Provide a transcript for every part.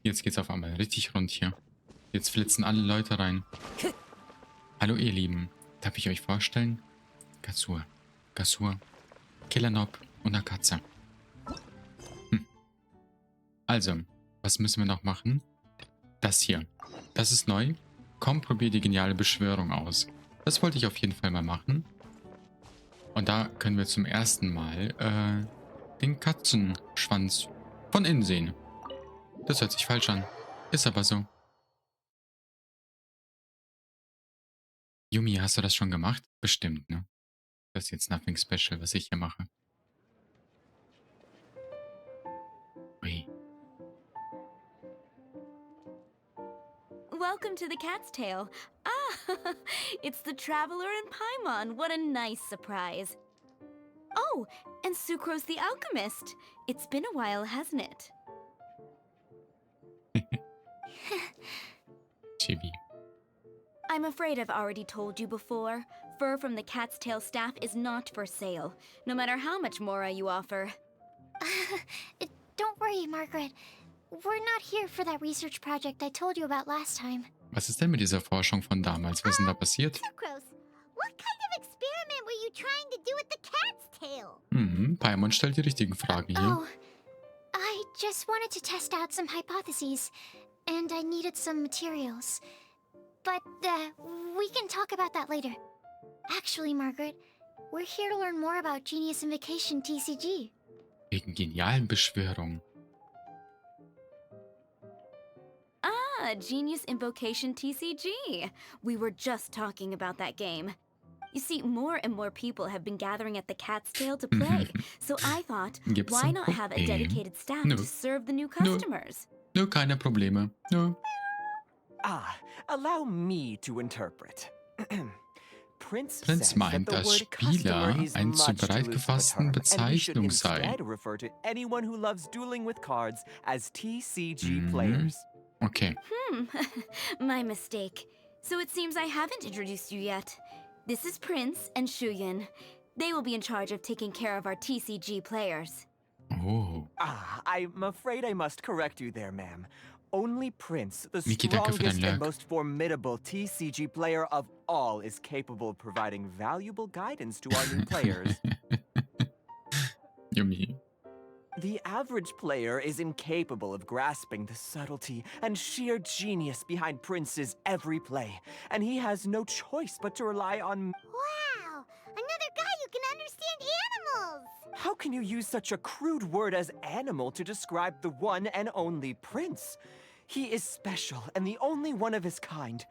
Jetzt geht's auf einmal richtig rund hier. Jetzt flitzen alle Leute rein. Hallo ihr Lieben. Darf ich euch vorstellen? Gasur, Gasur, Killernob und eine Katze. Also, was müssen wir noch machen? Das hier. Das ist neu. Komm, probier die geniale Beschwörung aus. Das wollte ich auf jeden Fall mal machen. Und da können wir zum ersten Mal den Katzenschwanz von innen sehen. Das hört sich falsch an. Ist aber so. Yumi, hast du das schon gemacht? Bestimmt, ne? Das ist jetzt nothing special, was ich hier mache. Ui. Welcome to the Cat's Tail. Ah, it's the Traveler and Paimon. What a nice surprise. Oh, and Sucrose the Alchemist. It's been a while, hasn't it? Chibi. I'm afraid I've already told you before. Fur from the Cat's Tail staff is not for sale, no matter how much Mora you offer. Don't worry, Margaret. We're not here for that research project I told you about last time. Was ist denn mit dieser Forschung von damals? Was ist denn da passiert? Sucrose, what kind of experiment were you trying to do with the cat's tail? Paimon stellt die richtigen Fragen hier. Oh, I just wanted to test out some hypotheses, and I needed some materials. But, we can talk about that later. Actually, Margaret, we're here to learn more about Genius Invocation TCG. Wegen genialen Beschwörungen. Ah, Genius Invocation TCG. We were just talking about that game. You see, more and more people have been gathering at the Cat's Tail to play, so I thought, Gibt's why ein not have a Problem? dedicated staff No. to serve the new customers? Nö, keine Probleme. Nö. Allow me to interpret. Prince Prinz meint, dass Spieler ein zu breit gefassten Bezeichnung sei. Refer to anyone who loves dueling with cards as TCG players. Okay. My mistake. So it seems I haven't introduced you yet. This is Prince and Shuyan. They will be in charge of taking care of our TCG players. Oh. I'm afraid I must correct you there, ma'am. Only Prince, the Miki, danke für dein strongest Lag. and most formidable TCG player of all, is capable of providing valuable guidance to our new players. Yumi. The average player is incapable of grasping the subtlety and sheer genius behind Prince's every play, and he has no choice but to rely on... Wow! Another guy who can understand animals! How can you use such a crude word as animal to describe the one and only Prince? He is special and the only one of his kind.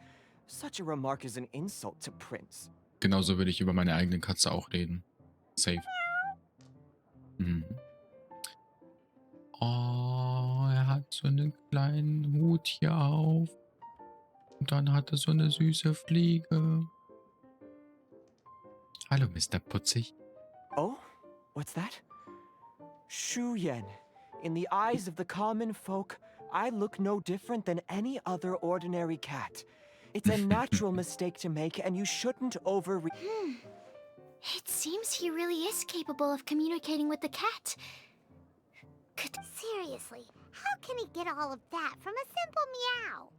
Such a remark is an insult to Prince. Genauso würde ich über meine eigene Katze auch reden. Safe. Oh, er hat so einen kleinen Hut hier auf. Und dann hat er so eine süße Fliege. Hallo, Mr. Putzig. Oh? What's that? Shu Yen. In the eyes of the common folk, I look no different than any other ordinary cat. It's a natural mistake to make, and you shouldn't It seems he really is capable of communicating with the cat. Seriously, how can he get all of that from a simple meow?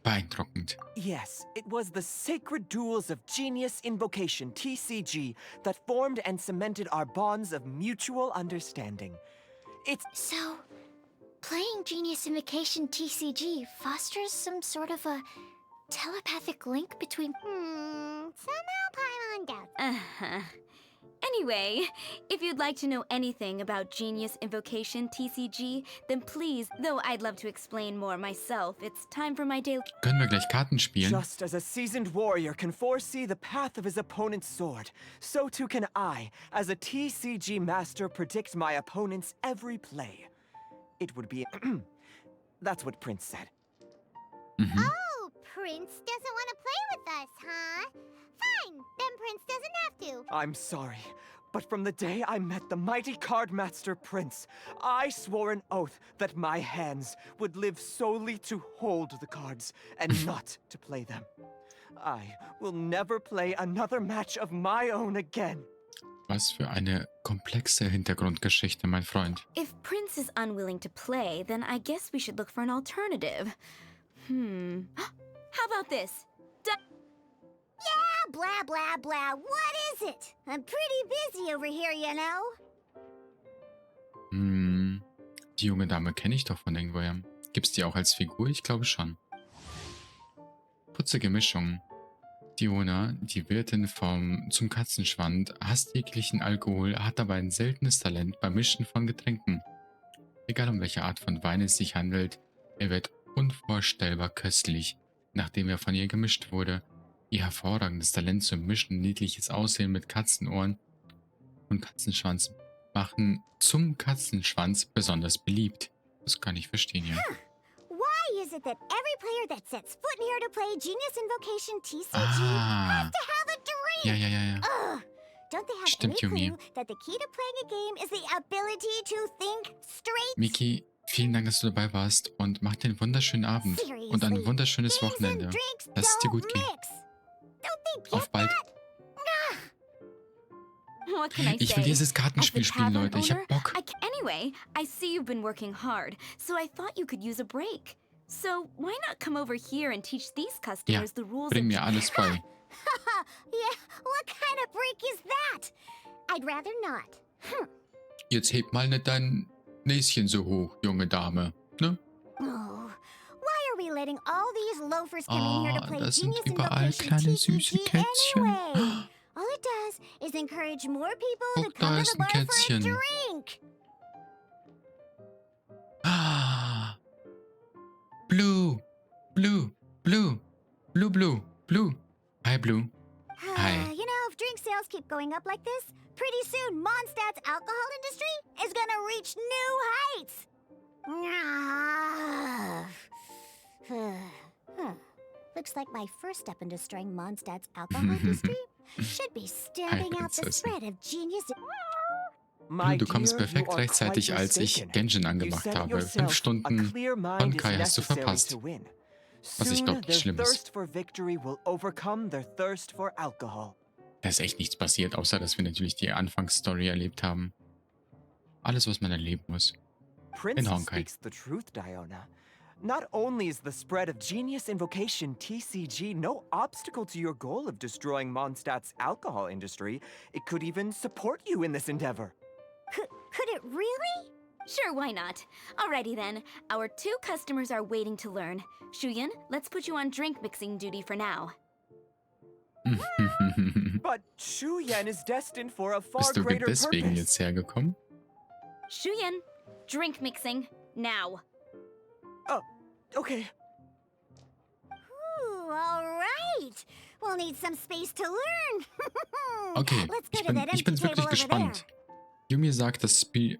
Beeindruckend. Yes, it was the sacred duels of Genius Invocation, TCG, that formed and cemented our bonds of mutual understanding. So, playing Genius Invocation TCG fosters some sort of a telepathic link between... somehow Paimon doubts. Anyway, if you'd like to know anything about Genius Invocation TCG, then please, though I'd love to explain more myself, it's time for my daily... Können wir gleich Karten spielen? Just as a seasoned warrior can foresee the path of his opponent's sword, so too can I, as a TCG master, predict my opponent's every play. It would be... That's what Prince said. Oh, Prince doesn't want to play with us, huh? Fine, then Prince doesn't have to. I'm sorry, but from the day I met the mighty cardmaster Prince, I swore an oath that my hands would live solely to hold the cards and not to play them. I will never play another match of my own again. Was für eine komplexe Hintergrundgeschichte, mein Freund. If Prince is unwilling to play, then I guess we should look for an alternative. How about this? Yeah, blah, blah, blah. What is it? I'm pretty busy over here, you know? Die junge Dame kenne ich doch von irgendwoher. Gibt's die auch als Figur? Ich glaube schon. Putzige Mischung. Diona, die Wirtin zum Katzenschwanz, hasst jeglichen Alkohol, hat aber ein seltenes Talent beim Mischen von Getränken. Egal um welche Art von Wein es sich handelt, er wird unvorstellbar köstlich, nachdem er von ihr gemischt wurde. Ihr hervorragendes Talent zum Mischen, niedliches Aussehen mit Katzenohren und Katzenschwanz machen zum Katzenschwanz besonders beliebt. Das kann ich verstehen, ja. Why is it that every player that sets foot in here to play Genius Invocation TCG Ah. has to have a drink? Ja. Ugh. Don't they have Stimmt, any Yumi. clue that the key to playing a game is the ability to think straight? Miki, vielen Dank, dass du dabei warst und mach dir einen wunderschönen Abend und ein wunderschönes Games and Wochenende. drinks Lass es dir don't gut gehen. mix. Don't they get Auf bald. that? What can I say? Ich will dieses As Kartenspiel the spielen, tavern Leute. Ich hab owner, Bock. Anyway, I see you've been working hard, so I thought you could use a break. So why not come over here and teach these Ja, customers the rules bring of mir alles bei. Yeah, what kind of break is that? I'd rather not. Jetzt heb mal nicht dein Näschen so hoch, junge Dame. Ne? Oh, why are we letting all these loafers come in here to play Das sind Genius überall Invocation kleine TCG süße Kätzchen. anyway? All it does is encourage more people to Guck, da come to ist the ein bar for a Kätzchen. drink. Ah. Blue. Hi, Blue. Hi. You know, if drink sales keep going up like this, pretty soon Mondstadt's alcohol industry is gonna reach new heights. Looks like my first step into destroying Mondstadt's alcohol industry should be stamping out the Prinzessin. spread of genius. My Du kommst dear, perfekt you are rechtzeitig, quite als ich mistaken. Genshin You angemacht said it habe. yourself, 5 a Stunden clear mind von is Kai hast du necessary verpasst. to win. Was ich Soon, glaub, nicht their schlimm ist. thirst for victory will overcome their thirst for alcohol. Da ist echt nichts passiert, außer dass wir natürlich die Anfangsstory erlebt haben. Alles, was man erleben muss. Prince Honkai. speaks the truth, Diona. Not only is the spread of Genius Invocation TCG no obstacle to your goal of destroying Mondstadt's alcohol industry, it could even support you in this endeavor. Could it really? Sure, why not? Alrighty then. Our 2 customers are waiting to learn. Shuyan, let's put you on drink mixing duty for now. But Shu Yan is destined for a far Bist du greater deswegen purpose. jetzt hergekommen? Shuyan, drink mixing now. Okay. Ooh, all right. We'll need some space to learn. Okay, Let's go ich to bin, that ich bin empty wirklich table over gespannt. Yumi sagt, das Spiel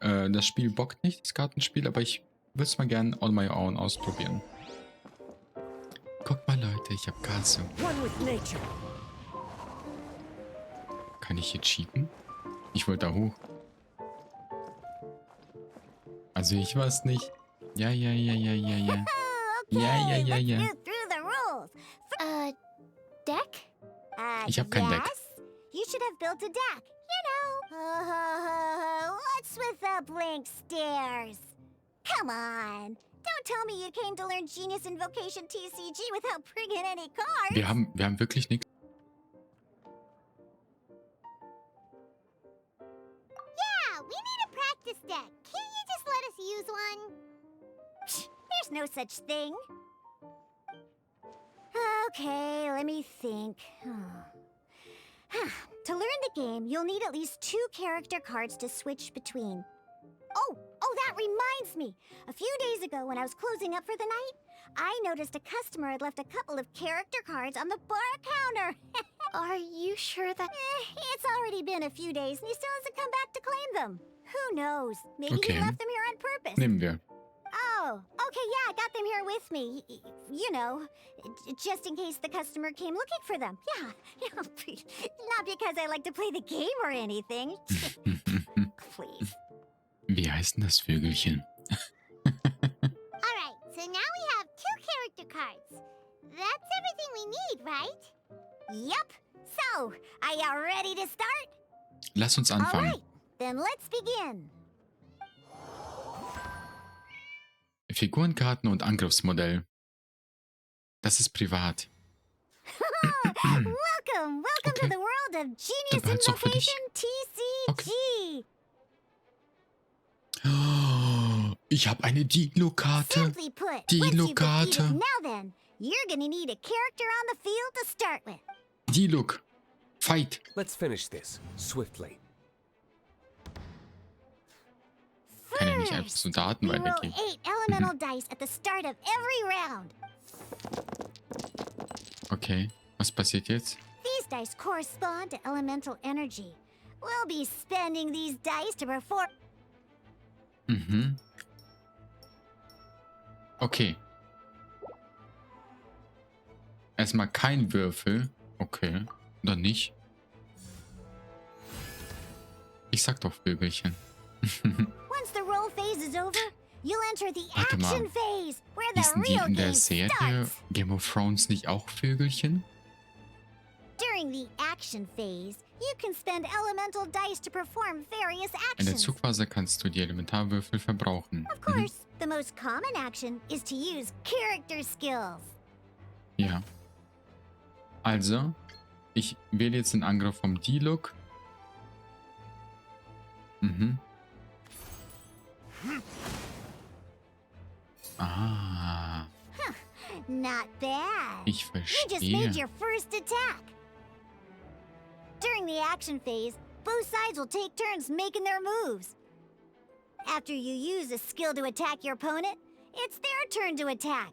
bockt nicht, das Kartenspiel, aber ich würde es mal gern on my own ausprobieren. Guck mal, Leute, ich habe Katze. One with nature. Kann ich hier cheaten? Ich wollte da hoch. Also ich weiß nicht. Ja. there. Ja. Let's go through the rules. Deck? Ich hab kein Deck. Yes. You should have built a deck. You know. What's with the blank stares? Come on. Don't tell me you came to learn Genius Invocation TCG without bringing any cards. Wir haben wirklich nichts. Yeah, we need a practice deck. Can't you just let us use one? Psh, there's no such thing. Okay, let me think. To learn the game, you'll need at least 2 character cards to switch between. Oh, that reminds me. A few days ago, when I was closing up for the night, I noticed a customer had left a couple of character cards on the bar counter. Are you sure that... it's already been a few days, and he still hasn't come back to claim them. Who knows? Maybe Okay. he left them here on purpose. Nehmen wir. Oh, okay, yeah, I got them here with me. You know, just in case the customer came looking for them. Yeah, not because I like to play the game or anything. Please. Wie heißt denn das Vögelchen? Alright, so now we have 2 character cards. That's everything we need, right? Yup. So, are you ready to start? Lass uns anfangen. Alright, then let's begin. Figurenkarten und Angriffsmodell. Das ist privat. Welcome to Okay. the world of Genius Dann behalt's auch für dich. Invocation TCG. Oh, ich habe eine Dilo-Karte. Simply put, Die once you've Lokate. defeated now then, you're gonna need a character on the field to start with. Diluk. Fight. Let's finish this swiftly. Kann ja nicht einfach so Daten you roll weitergeben. 8 elemental dice at the start of every round. Okay, was passiert jetzt? These dice correspond to elemental energy. We'll be spending these dice to perform. Mhm. Okay. Erstmal kein Würfel. Okay. Oder nicht? Ich sag doch Vögelchen. Once the roll phase is over, you'll enter the Warte mal. action phase, where the Hießen die real in der game Serie starts. Game of Thrones nicht auch Vögelchen? During the action phase, you can spend elemental dice to perform various In der actions. Zugphase kannst du die Elementarwürfel verbrauchen. Of course, the most common action is to use character skills. Ja. Also, ich wähle jetzt den Angriff vom Diluk. Mhm. Ah, Not bad. ich You just verstehe. made your first attack. During the action phase, both sides will take turns making their moves. After you use a skill to attack your opponent, it's their turn to attack.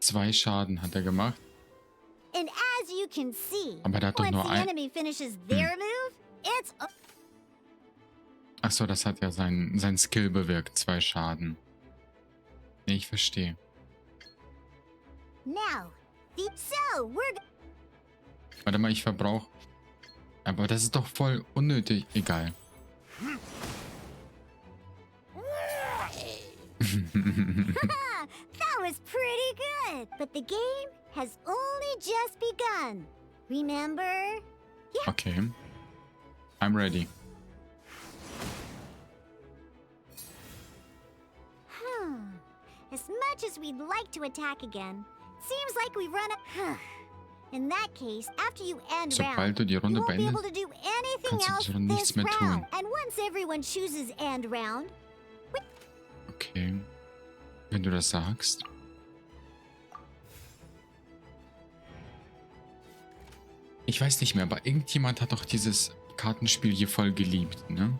2 Schaden hat er gemacht. And as you can see, Aber der hat doch once nur the ein... enemy finishes their move, it's Achso, das hat ja sein Skill bewirkt. 2 Schaden. Nee, ich verstehe. now. So, we're Warte mal, ich verbrauche... Aber das ist doch voll unnötig. Egal. that was pretty good. But the game has only just begun. Remember? Okay. I'm ready. As much as we'd like to attack again, seems like we've run a... In that case, after you end Sobald round, du die you Runde won't be able beendest, to do anything kannst du else diese Runde nichts this mehr tun. round. And once everyone chooses end round, Okay. Wenn du das sagst. Ich weiß nicht mehr, aber irgendjemand hat doch dieses Kartenspiel hier voll geliebt, ne?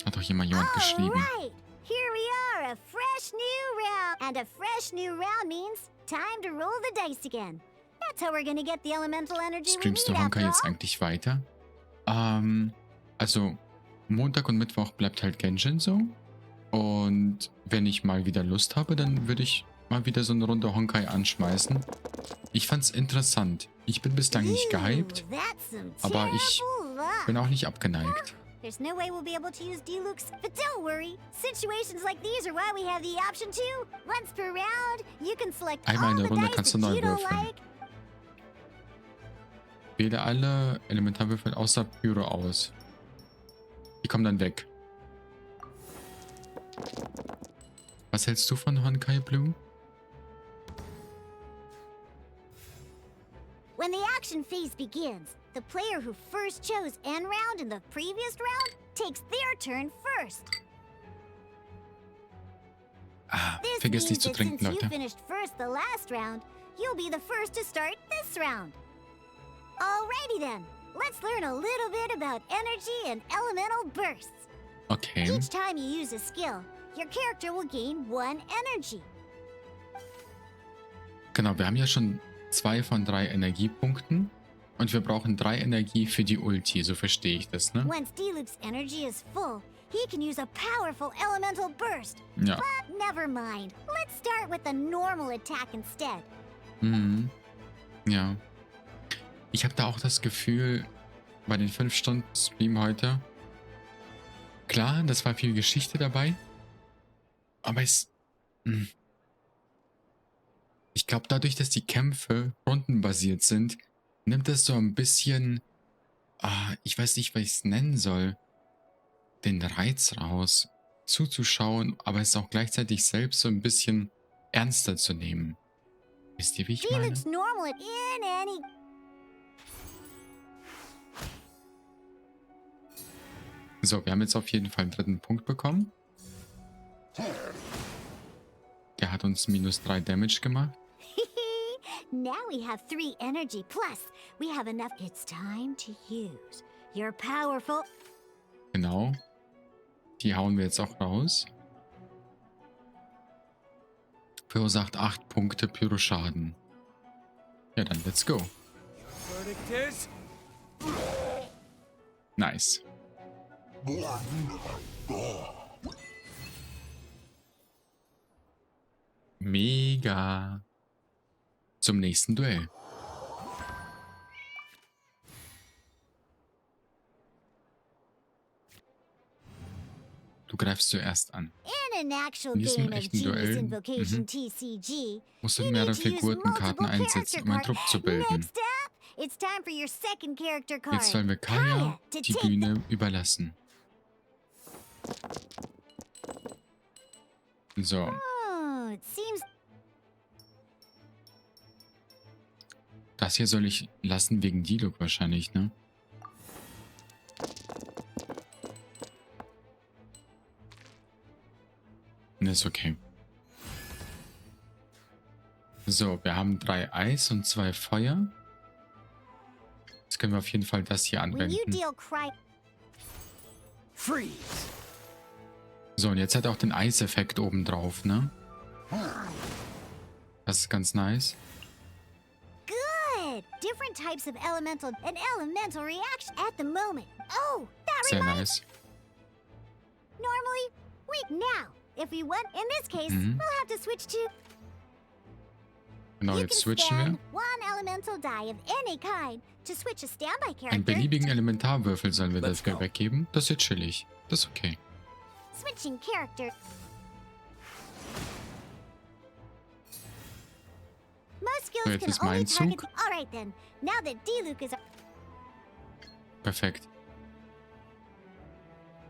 Hat doch jemand geschrieben. Alright, here we are, a fresh new round. And a fresh new round means time to roll the dice again. That's how we're gonna get the elemental energy we Streamst du need Honka after jetzt all. eigentlich weiter? Also Montag und Mittwoch bleibt halt Genshin so. Und wenn ich mal wieder Lust habe, dann würde ich mal wieder so eine Runde Honkai anschmeißen. Ich fand's interessant. Ich bin bislang nicht gehypt, Ooh, that's some aber ich terrible luck. bin auch nicht abgeneigt. There's no way we'll be able to use D-Lukes, but don't worry. Situations like these are why we have the option to. Once per round, you can select Einmal in all der the Runde dice kannst du that neu you don't würfeln. like. Wähle alle Elementarwürfel außer Pyro aus. Die kommen dann weg. Was hältst du von Honkai Blue? When the action phase begins, the player who first chose end round in the previous round takes their turn first. Ah, This vergiss means nicht zu that trinken, since you Leute. finished first the last round, you'll be the first to start this round. Alrighty then, let's learn a little bit about energy and elemental bursts. Okay. Each time you use a skill, your character will gain 1 energy. Genau, wir haben ja schon 2 von 3 Energiepunkten. Und wir brauchen 3 Energie für die Ulti, so verstehe ich das, ne? Once D-Loop's energy is full, he can use a powerful elemental burst. Ja. But never mind. Let's start with a normal attack instead. Mhm. Ja. Ich habe da auch das Gefühl, bei den 5 Stunden Stream heute, klar, das war viel Geschichte dabei, aber ich glaube, dadurch, dass die Kämpfe rundenbasiert sind, nimmt es so ein bisschen, ich weiß nicht, was ich es nennen soll, den Reiz raus, zuzuschauen, aber es auch gleichzeitig selbst so ein bisschen ernster zu nehmen. Wisst ihr, wie ich meine? looks normal in any... So, wir haben jetzt auf jeden Fall einen dritten Punkt bekommen. Der hat uns -3 Damage gemacht. Now we have 3 energy, plus we have enough... It's time to use your powerful... Genau. Die hauen wir jetzt auch raus. Verursacht 8 Punkte Pyroschaden. Ja, dann let's go. Verdict is... Nice. Mega. Zum nächsten Duell. Du greifst zuerst an. In an actual In diesem game of echten Genius Duell Invocation TCG, musst du you mehrere need to use Figurenkarten multiple einsetzen, um character einen Trupp cards. zu bilden. Next up, it's time for your second character card. Jetzt wollen wir Kaya to die take Bühne überlassen. So, Oh, it seems... das hier soll ich lassen wegen Dialog wahrscheinlich, ne? Ne, ist okay. So, wir haben 3 Eis und 2 Feuer. Jetzt können wir auf jeden Fall das hier When you anwenden. deal cry... Freeze! So, und jetzt hat er auch den Eiseffekt oben drauf, ne? Das ist ganz nice. Good! Different types of elemental... An elemental reaction at the moment. Oh, that Sehr reminds... nice. Normally, we... Now, if we want... In this case, Mhm. we'll have to switch to... Genau, You jetzt can switchen wir. spend one elemental die of any kind to switch a standby character. Einen beliebigen Elementarwürfel sollen wir Let's dafür go. weggeben. Das ist jetzt chillig. Das ist okay. Switching character. Most skills So, jetzt can ist only mein target... Zug. Alright then, now that D-Luke is... Perfekt.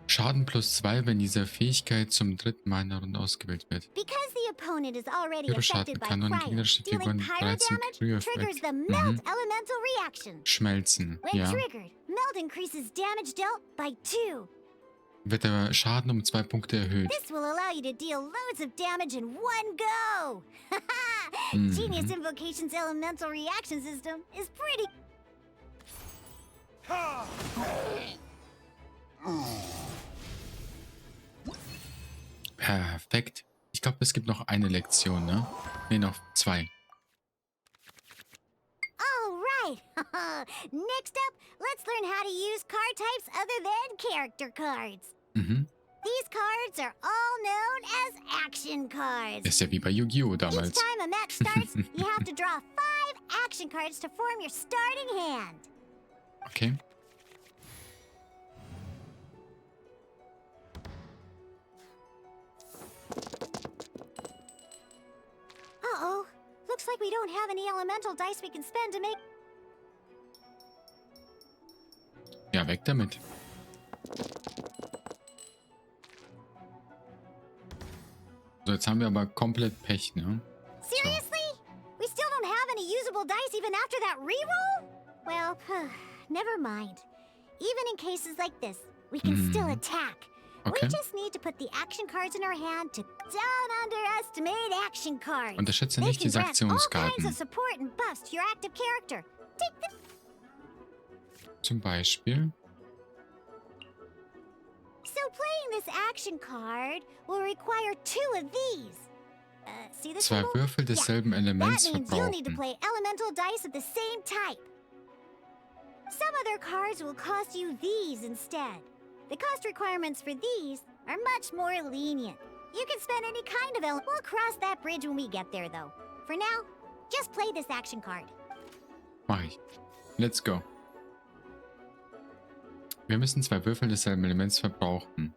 Schaden +2, wenn diese Fähigkeit zum 3. Mal in der Runde ausgewählt wird. Because the opponent is already Pyroschaden affected by kann nun fire, gegnerische dealing Figuren pyro bereits im damage Kryo triggers the weg. melt elemental reaction. Schmelzen, When ja. triggered, melt increases damage dealt by 2. Wird der Schaden um 2 Punkte erhöht. This will allow you to deal loads of damage in one go. Genius Invocation's elemental reaction system is pretty... Perfekt. Ich glaube, es gibt noch eine Lektion, ne? Ne, noch 2. All right. Next up, let's learn how to use card types other than character cards. Mhm. These cards are all known as action cards. Das ist ja wie bei Yu-Gi-Oh! Each damals. time a match starts, you have to draw 5 action cards to form your starting hand. Okay. Uh-oh. Looks like we don't have any elemental dice we can spend to make... Ja, weg damit. So, jetzt haben wir aber komplett Pech, ne? Seriously? We still don't have any usable dice even after that reroll? Well, never mind. Even in cases like this, we can still attack. Okay. We just need to put the action cards in our hand to don't underestimate action cards. Unterschätze They nicht can diese grant all kinds Aktionskarten. of support and buffs to your active character. Take the... Zum Beispiel. So playing this action card will require 2 of these. See the 2 symbol? Würfel desselben That Elements means you'll need to verbrauchen. play elemental dice of the same type. Some other cards will cost you these instead. The cost requirements for these are much more lenient. You can spend any kind of element. We'll cross that bridge when we get there, though. For now, just play this action card. Mach ich. Let's go. Wir müssen 2 Würfel desselben Elements verbrauchen.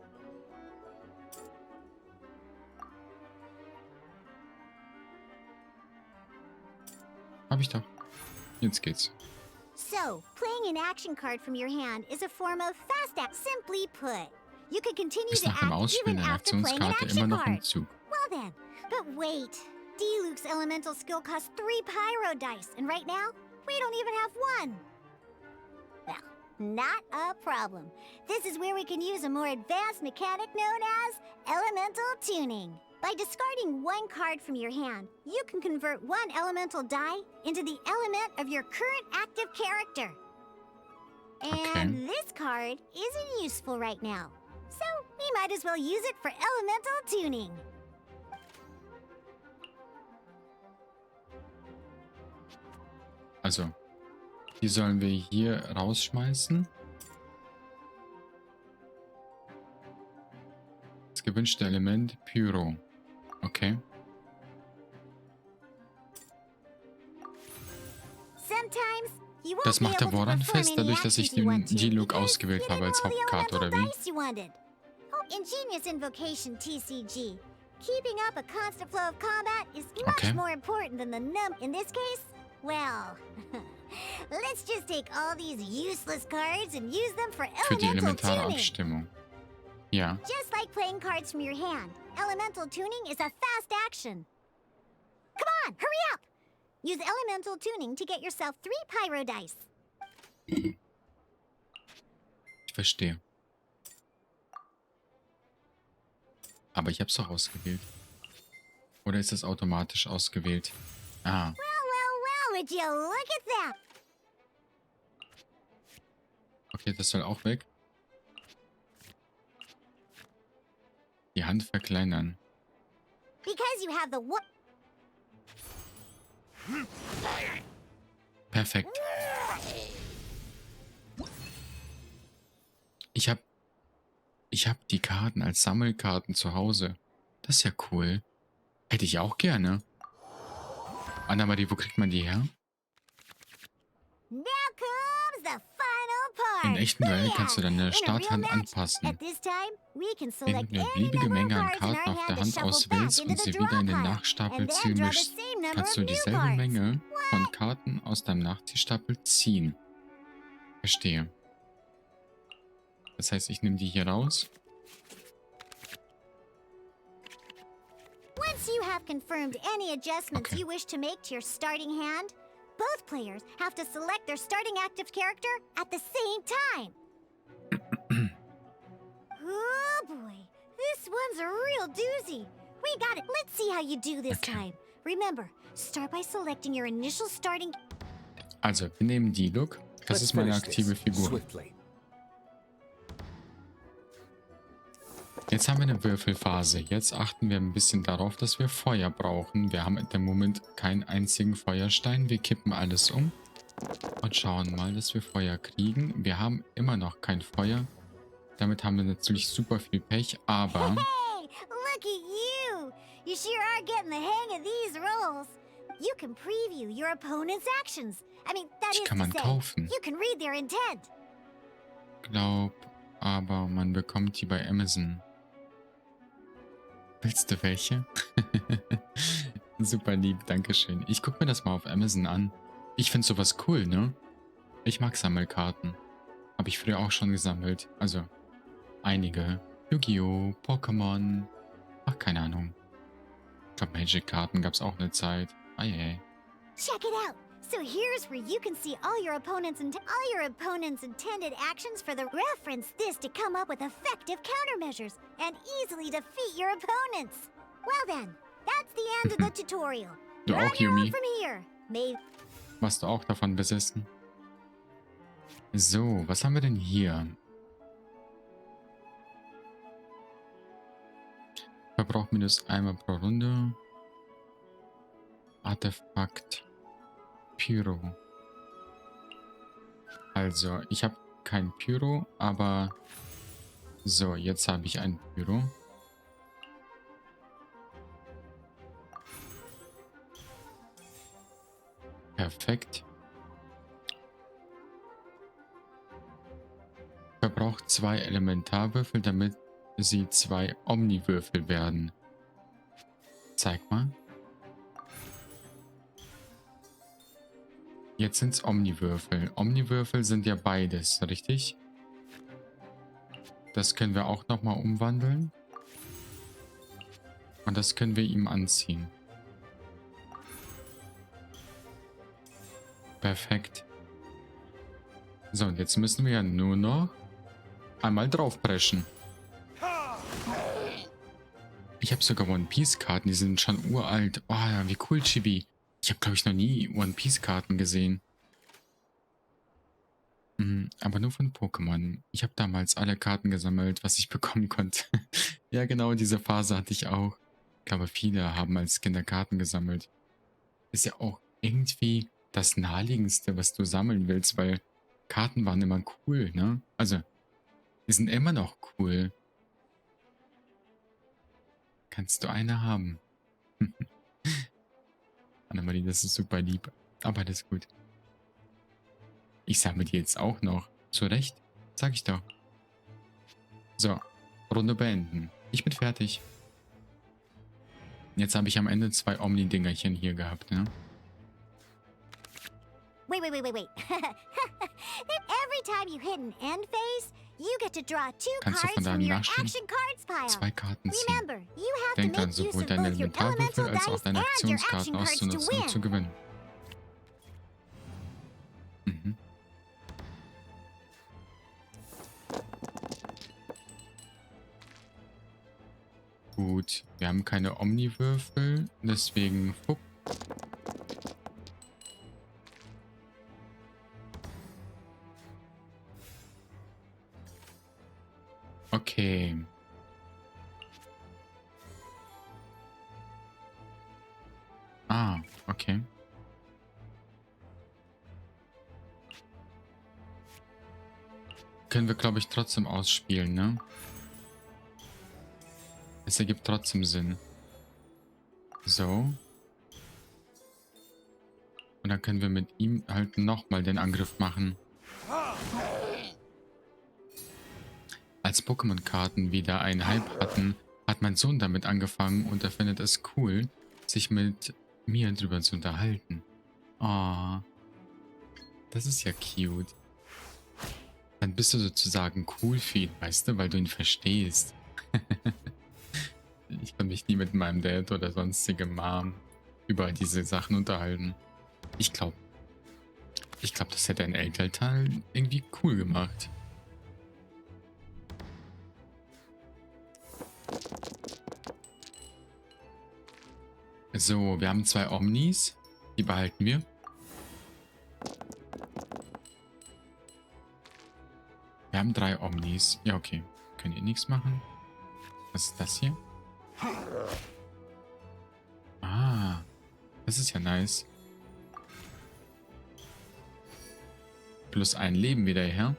Hab ich doch. Jetzt geht's. So, playing an action card from your hand is a form of fast act. Simply put, you can continue Ist to nach dem act Ausspielen even einer after playing an Aktionskarte immer action noch im card. Zug. Well then, but wait. D-Luke's elemental skill costs 3 pyro dice, and right now, we don't even have 1. Well, not a problem. This is where we can use a more advanced mechanic known as elemental tuning. By discarding 1 card from your hand, you can convert 1 elemental die into the element of your current active character. And Okay. this card isn't useful right now, so we might as well use it for elemental tuning. Also, die sollen wir hier rausschmeißen. Das gewünschte Element Pyro. Okay. Sometimes you won't Das be macht der able to woran perform fest, any dadurch, dass ich actions you want den to, G-Look because ausgewählt you habe als didn't roll the Hauptkarte, oder elemental wie? dice you wanted. Oh, ingenious invocation, TCG. Keeping up a constant flow of combat is much Okay. more important than the in this case, well, let's just take all these useless cards and use them for Für die elemental elementare tuning. Abstimmung. Ja. Just like playing cards from your hand, elemental tuning is a fast action. Come on, hurry up! Use elemental tuning to get yourself 3 pyro dice. Ich verstehe. Aber ich habe es doch ausgewählt. Oder ist es automatisch ausgewählt? Ah, Well, would you look at that? okay, das soll auch weg. Die Hand verkleinern. Because you have the Perfekt. Ich hab die Karten als Sammelkarten zu Hause. Das ist ja cool. Hätte ich auch gerne. Annemarie, wo kriegt man die her? Now comes the final part. In echten Welt kannst du deine In a real Starthand match, anpassen. At this time, we can Wenn select du eine any beliebige number of Menge an cards in Karten our auf der hand Hand and shuffle auswählst back und into sie the wieder in draw den pile, Nachstapelziel and then draw the mischst, same number kannst du of new dieselbe cards. Menge von Karten aus deinem Nachziehstapel ziehen. Verstehe. Das heißt, ich nehme die hier raus. Once you have confirmed any adjustments Okay. you wish to make to your starting hand, both players have to select their starting active character at the same time. Oh boy, this one's a real doozy. We got it. Let's see how you do this Okay. time. Remember, start by selecting your initial starting. Also, wir nehmen die Look. Das Let's ist meine finish aktive this Figur. swiftly. Jetzt haben wir eine Würfelphase. Jetzt achten wir ein bisschen darauf, dass wir Feuer brauchen. Wir haben im Moment keinen einzigen Feuerstein. Wir kippen alles um und schauen mal, dass wir Feuer kriegen. Wir haben immer noch kein Feuer. Damit haben wir natürlich super viel Pech, aber Hey, look at you! You sure are getting the hang of these rolls. You can preview your opponent's actions. I mean, that die is kann to man say, kaufen. you can read their intent. Aber man bekommt die bei Amazon. Willst du welche? Super lieb, dankeschön. Ich gucke mir das mal auf Amazon an. Ich finde sowas cool, ne? Ich mag Sammelkarten. Habe ich früher auch schon gesammelt. Also, einige. Yu-Gi-Oh!, Pokémon. Ach, keine Ahnung. Ich glaube, Magic-Karten gab es auch eine Zeit. Ei. Check it out. So here's where you can see all your opponent's intended actions for the reference this to come up with effective countermeasures and easily defeat your opponents. Well then, that's the end of the tutorial. Du You're auch, on your own Yumi? from here. Maybe. Warst du auch davon besessen? So, was haben wir denn hier? Verbrauch minus einmal pro Runde. Artefakt. Pyro. Also, ich habe kein Pyro, aber... So, jetzt habe ich ein Pyro. Perfekt. Verbraucht 2 Elementarwürfel, damit sie 2 Omniwürfel werden. Zeig mal. Jetzt sind es Omniwürfel. Omniwürfel sind ja beides, richtig? Das können wir auch nochmal umwandeln. Und das können wir ihm anziehen. Perfekt. So, und jetzt müssen wir ja nur noch einmal draufpreschen. Ich habe sogar One-Piece-Karten, die sind schon uralt. Oh ja, wie cool, Chibi. Ich habe, glaube ich, noch nie One-Piece-Karten gesehen. Aber nur von Pokémon. Ich habe damals alle Karten gesammelt, was ich bekommen konnte. Ja, genau, diese Phase hatte ich auch. Ich glaube, viele haben als Kinder Karten gesammelt. Ist ja auch irgendwie das Naheliegendste, was du sammeln willst, weil Karten waren immer cool, ne? Also, die sind immer noch cool. Kannst du eine haben? Annemarie, das ist super lieb. Aber das ist gut. Ich sammle die jetzt auch noch. Zu Recht? Sag ich doch. So, Runde beenden. Ich bin fertig. Jetzt habe ich am Ende 2 Omni-Dingerchen hier gehabt, ne? Wait. Every time you hit an end phase, you get to draw 2 Kannst du cards von from deinem your Nachschub action cards pile. 2 Karten ziehen. Remember, you have to Denk make an, use sowohl of deine both your Elementarwürfel elemental als auch dice deine and your Aktionskarten action cards to auszunutzen, um zu win. gewinnen. Mhm. Gut, wir haben keine Omniwürfel, deswegen fuck. Okay. Ah, okay. Können wir, glaube ich, trotzdem ausspielen, ne? Es ergibt trotzdem Sinn. So. Und dann können wir mit ihm halt nochmal den Angriff machen. Als Pokémon-Karten wieder einen Hype hatten, hat mein Sohn damit angefangen und er findet es cool, sich mit mir drüber zu unterhalten. Oh, das ist ja cute. Dann bist du sozusagen cool für ihn, weißt du, weil du ihn verstehst. Ich kann mich nie mit meinem Dad oder sonstige Mom über diese Sachen unterhalten. Ich glaube, das hätte ein Elternteil irgendwie cool gemacht. So, wir haben 2 Omnis. Die behalten wir. Wir haben 3 Omnis. Ja, okay. Können ihr nichts machen? Was ist das hier? Ah, das ist ja nice. Plus 1 Leben wieder her.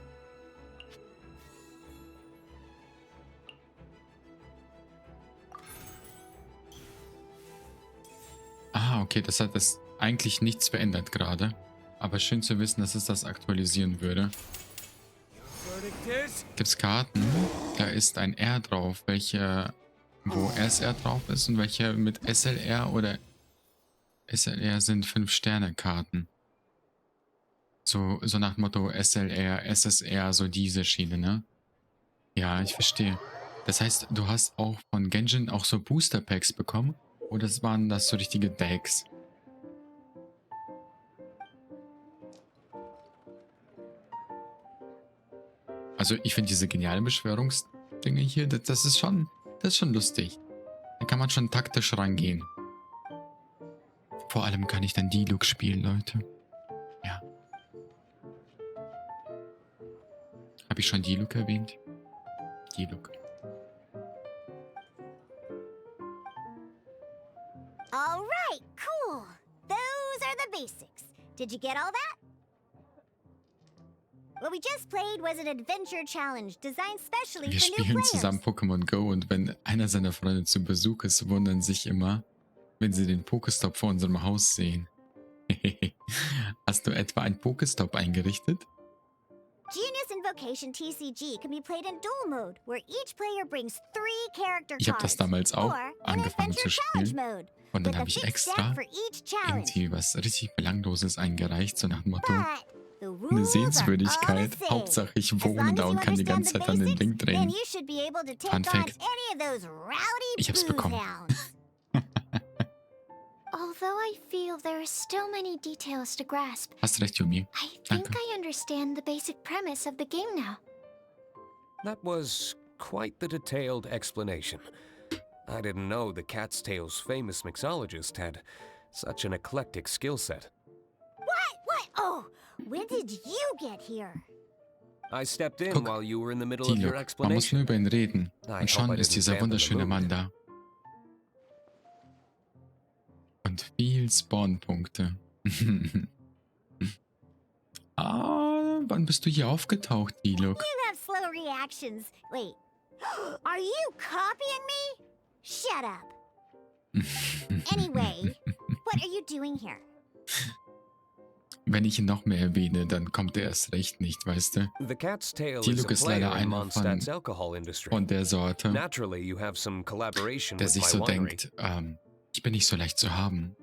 Ah, okay, das hat das eigentlich nichts verändert gerade. Aber schön zu wissen, dass es das aktualisieren würde. Gibt's Karten? Da ist ein R drauf, wo SR drauf ist und welche mit SLR oder SLR sind 5-Sterne-Karten. So nach dem Motto SLR, SSR, so diese Schiene, ne? Ja, ich verstehe. Das heißt, du hast auch von Genshin auch so Booster-Packs bekommen? Oder waren das so richtige Decks? Also ich finde diese genialen Beschwörungsdinge hier, das ist schon lustig. Da kann man schon taktisch rangehen. Vor allem kann ich dann D-Look spielen, Leute. Ja. Habe ich schon D-Look erwähnt? D-Look. All right, cool. Those are the basics. Did you get all that? What we just played was an adventure challenge designed specially Wir for new spielen players. zusammen Pokémon Go und wenn einer seiner Freunde zu Besuch ist, wundern sich immer, wenn sie den Pokestop vor unserem Haus sehen. Hast du etwa einen Pokestop eingerichtet? Genius Invocation TCG can be played in dual mode, where each player brings 3 character Ich habe das cards. damals auch Or in angefangen zu Adventure Challenge spielen. mode, Und dann with a habe ich fixed extra deck for each challenge. irgendwie was richtig Belangloses eingereicht, so nach dem Motto, But the eine rules are all the Sehenswürdigkeit. same. Hauptsache ich As wohne long da as und you kann die understand ganze the Zeit an den basics, Ding then drehen. you should be able to take Fun on Fact. any of those rowdy Ich hab's bekommen. booze-hounds. Although I feel there are still many details to grasp, Hast recht, Yumi. I think Danke. I understand the basic premise of the game now. That was quite the detailed explanation. I didn't know the Cat's Tail's famous mixologist had such an eclectic skill set. What? Oh, when did you get here? I stepped in Guck, while you were in the middle of your Dialog. Man muss nur explanation. über ihn reden. I Und schon hope I ist didn't dieser dampen the wunderschöne mood. Mann da. Und viel Spawnpunkte. Wann bist du hier aufgetaucht, Dialog? You have slow reactions. Wait, are you copying me? Shut up. Anyway, what are you doing here? Wenn ich ihn noch mehr erwähne, dann kommt er erst recht nicht, weißt du? The Cat's Tail Die is Luke a ist leider player in einer Mondstadt's alcohol industry. von der Sorte, Naturally, you have some collaboration der with sich my so winery. denkt, ich bin nicht so leicht zu haben.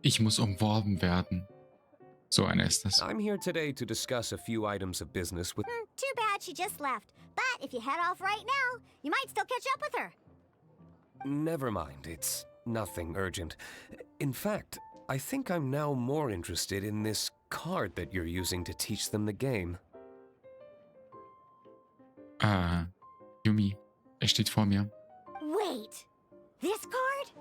Ich muss umworben werden. So einer ist das. I'm here today to discuss a few items of business with... Too bad she just left. But if you head off right now, you might still catch up with her. Never mind, it's nothing urgent. In fact, I think I'm now more interested in this card that you're using to teach them the game. Yumi, er steht vor mir. Wait, this card?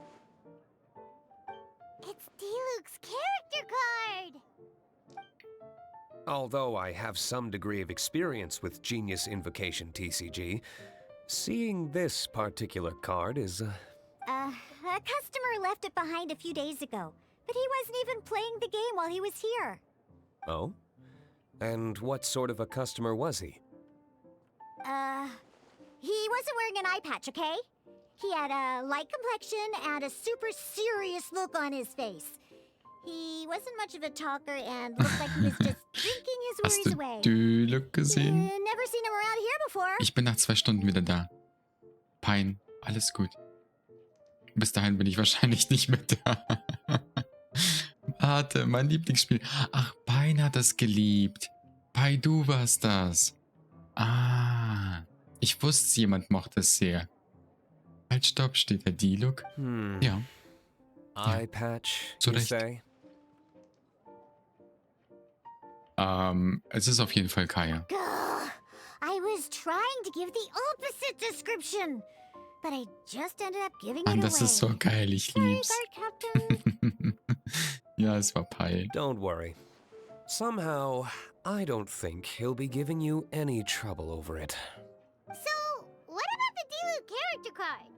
It's Diluc's character card! Although I have some degree of experience with Genius Invocation TCG, seeing this particular card is... A customer left it behind a few days ago, but he wasn't even playing the game while he was here. Oh? And what sort of a customer was he? He wasn't wearing an eye patch, okay? He had a light complexion and a super serious look on his face. He wasn't much of a talker and looked like he was just drinking his Hast worries du away. Dialog gesehen? Never seen him around here before. Ich bin nach 2 Stunden wieder da. Pein, alles gut. Bis dahin bin ich wahrscheinlich nicht mehr da. Warte, mein Lieblingsspiel. Ach, Pein hat das geliebt. Pai, du warst das. Ich wusste, jemand mochte es sehr. Halt, stopp, steht der Dialog? Ja. Eye patch, Zu you Recht. say? Es ist auf jeden Fall Kaya. Gah, I was trying to give the opposite description, but I just ended up giving Mann, it das away. ist so geil, ich Sorry, lieb's. Guard Captain. Ja, es war Pai. Don't worry. Somehow, I don't think he'll be giving you any trouble over it. So, what about the Diluc character card?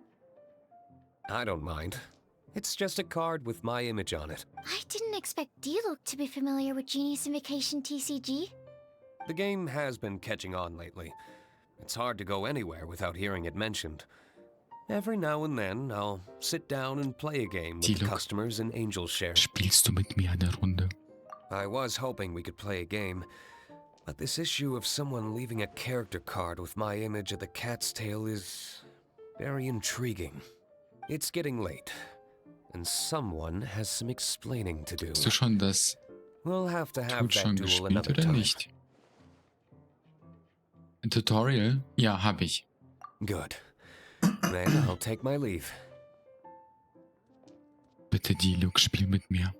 I don't mind. It's just a card with my image on it. I didn't expect Diluc to be familiar with Genius Invocation TCG. The game has been catching on lately. It's hard to go anywhere without hearing it mentioned. Every now and then, I'll sit down and play a game with Diluc. customers in Angel Share. Spielst du mit mir eine Runde? I was hoping we could play a game, but this issue of someone leaving a character card with my image of the cat's tail is very intriguing. It's getting late, and someone has some explaining to do. Hast du schon das We'll have to have Tut that schon duel gespielt another oder time. nicht? Ein Tutorial? Ja, hab ich. Good. Then I'll take my leave. Bitte, Dialog, spiel mit mir.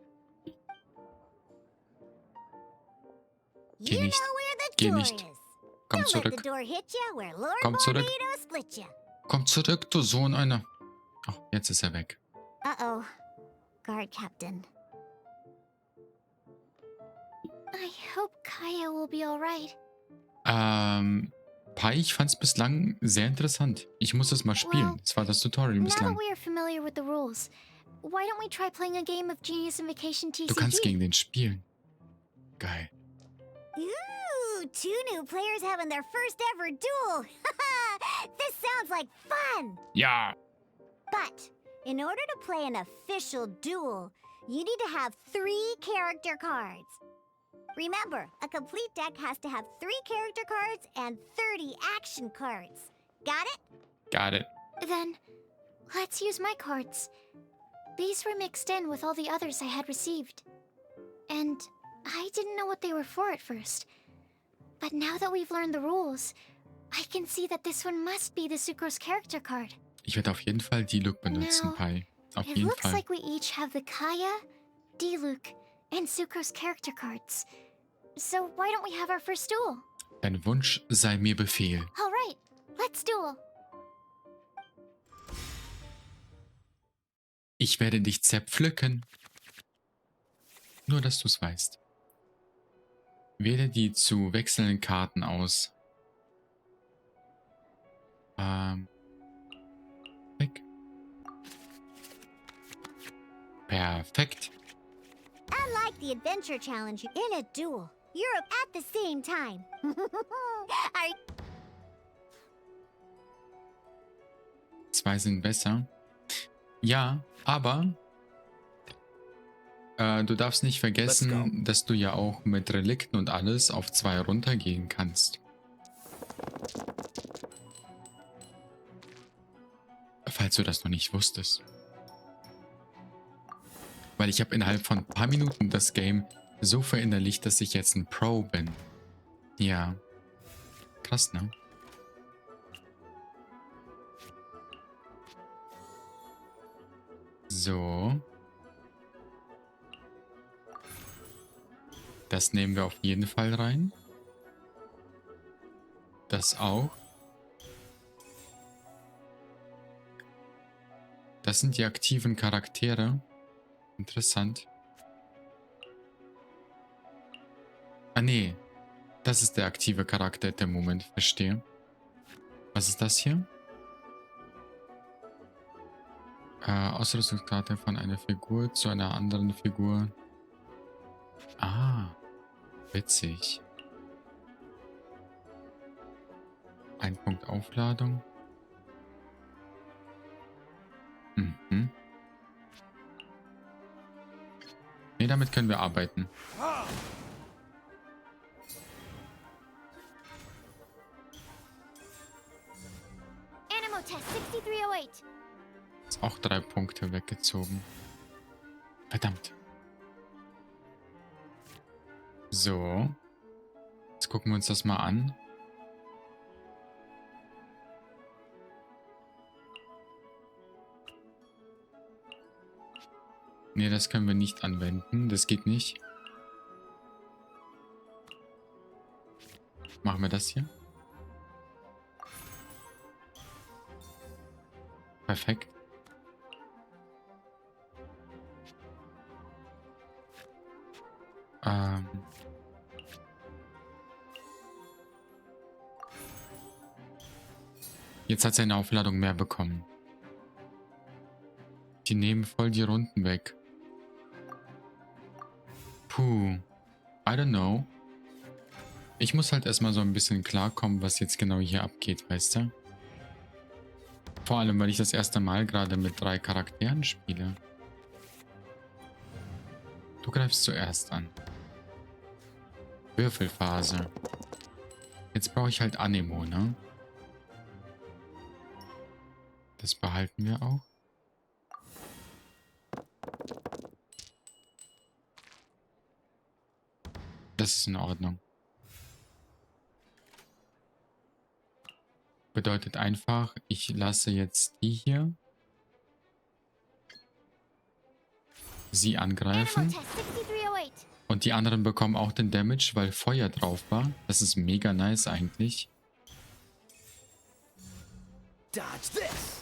Geh You nicht. know where the Geh door nicht. is. Komm Don't let the zurück. door hit ya where Lord Komm zurück. Bonito split ya. Komm zurück, du Sohn einer. Oh, jetzt ist er weg. Uh-oh. Guard Captain. I hope Kaya will be alright. Pai, ich fand's bislang sehr interessant. Ich muss es mal spielen. Well, Es war das Tutorial Now that bislang. we are familiar with the rules, why don't we try playing a game of Genius Invocation TCG? Du kannst gegen den spielen. Geil. Ooh, 2 new players having their first ever duel. This sounds like fun. Ja. But in order to play an official duel, you need to have 3 character cards. Remember, a complete deck has to have 3 character cards and 30 action cards. Got it? Got it. Then, let's use my cards. These were mixed in with all the others I had received. And I didn't know what they were for at first. But now that we've learned the rules, I can see that this one must be the Sucrose character card. Ich werde auf jeden Fall Diluc benutzen, Now, Pai. Auf It jeden looks Fall. like we each have the Kaya, Diluc, and Sucrose character cards. So why don't we have our first duel? Dein Wunsch sei mir Befehl. All right, let's duel. Ich werde dich zerpflücken. Nur, dass du es weißt. Wähle die zu wechselnden Karten aus. Weg. Perfekt. Unlike the adventure challenge, in a duel, you're at the same time. Are 2 sind besser. Ja, aber du darfst nicht vergessen, dass du ja auch mit Relikten und alles auf 2 runtergehen kannst. Falls du das noch nicht wusstest. Weil ich habe innerhalb von ein paar Minuten das Game so verinnerlicht, dass ich jetzt ein Pro bin. Ja. Krass, ne? So. Das nehmen wir auf jeden Fall rein. Das auch. Das sind die aktiven Charaktere. Interessant. Ah, nee. Das ist der aktive Charakter der Moment. Verstehe. Was ist das hier? Ausrüstungskarte von einer Figur zu einer anderen Figur. Ah. Witzig. 1 Punkt Aufladung. Mhm. Ne, damit können wir arbeiten. Animo Test 6308. Ist auch 3 Punkte weggezogen. Verdammt. So. Jetzt gucken wir uns das mal an. Ne, das können wir nicht anwenden. Das geht nicht. Machen wir das hier. Perfekt. Jetzt hat sie eine Aufladung mehr bekommen. Die nehmen voll die Runden weg. Puh. I don't know. Ich muss halt erstmal so ein bisschen klarkommen, was jetzt genau hier abgeht, weißt du? Vor allem, weil ich das erste Mal gerade mit 3 Charakteren spiele. Du greifst zuerst an. Würfelphase. Jetzt brauche ich halt Anemo, ne? Das behalten wir auch. Das ist in Ordnung. Bedeutet einfach, ich lasse jetzt die hier sie angreifen. Animo Test 6308. Und die anderen bekommen auch den Damage, weil Feuer drauf war. Das ist mega nice eigentlich. Dodge this!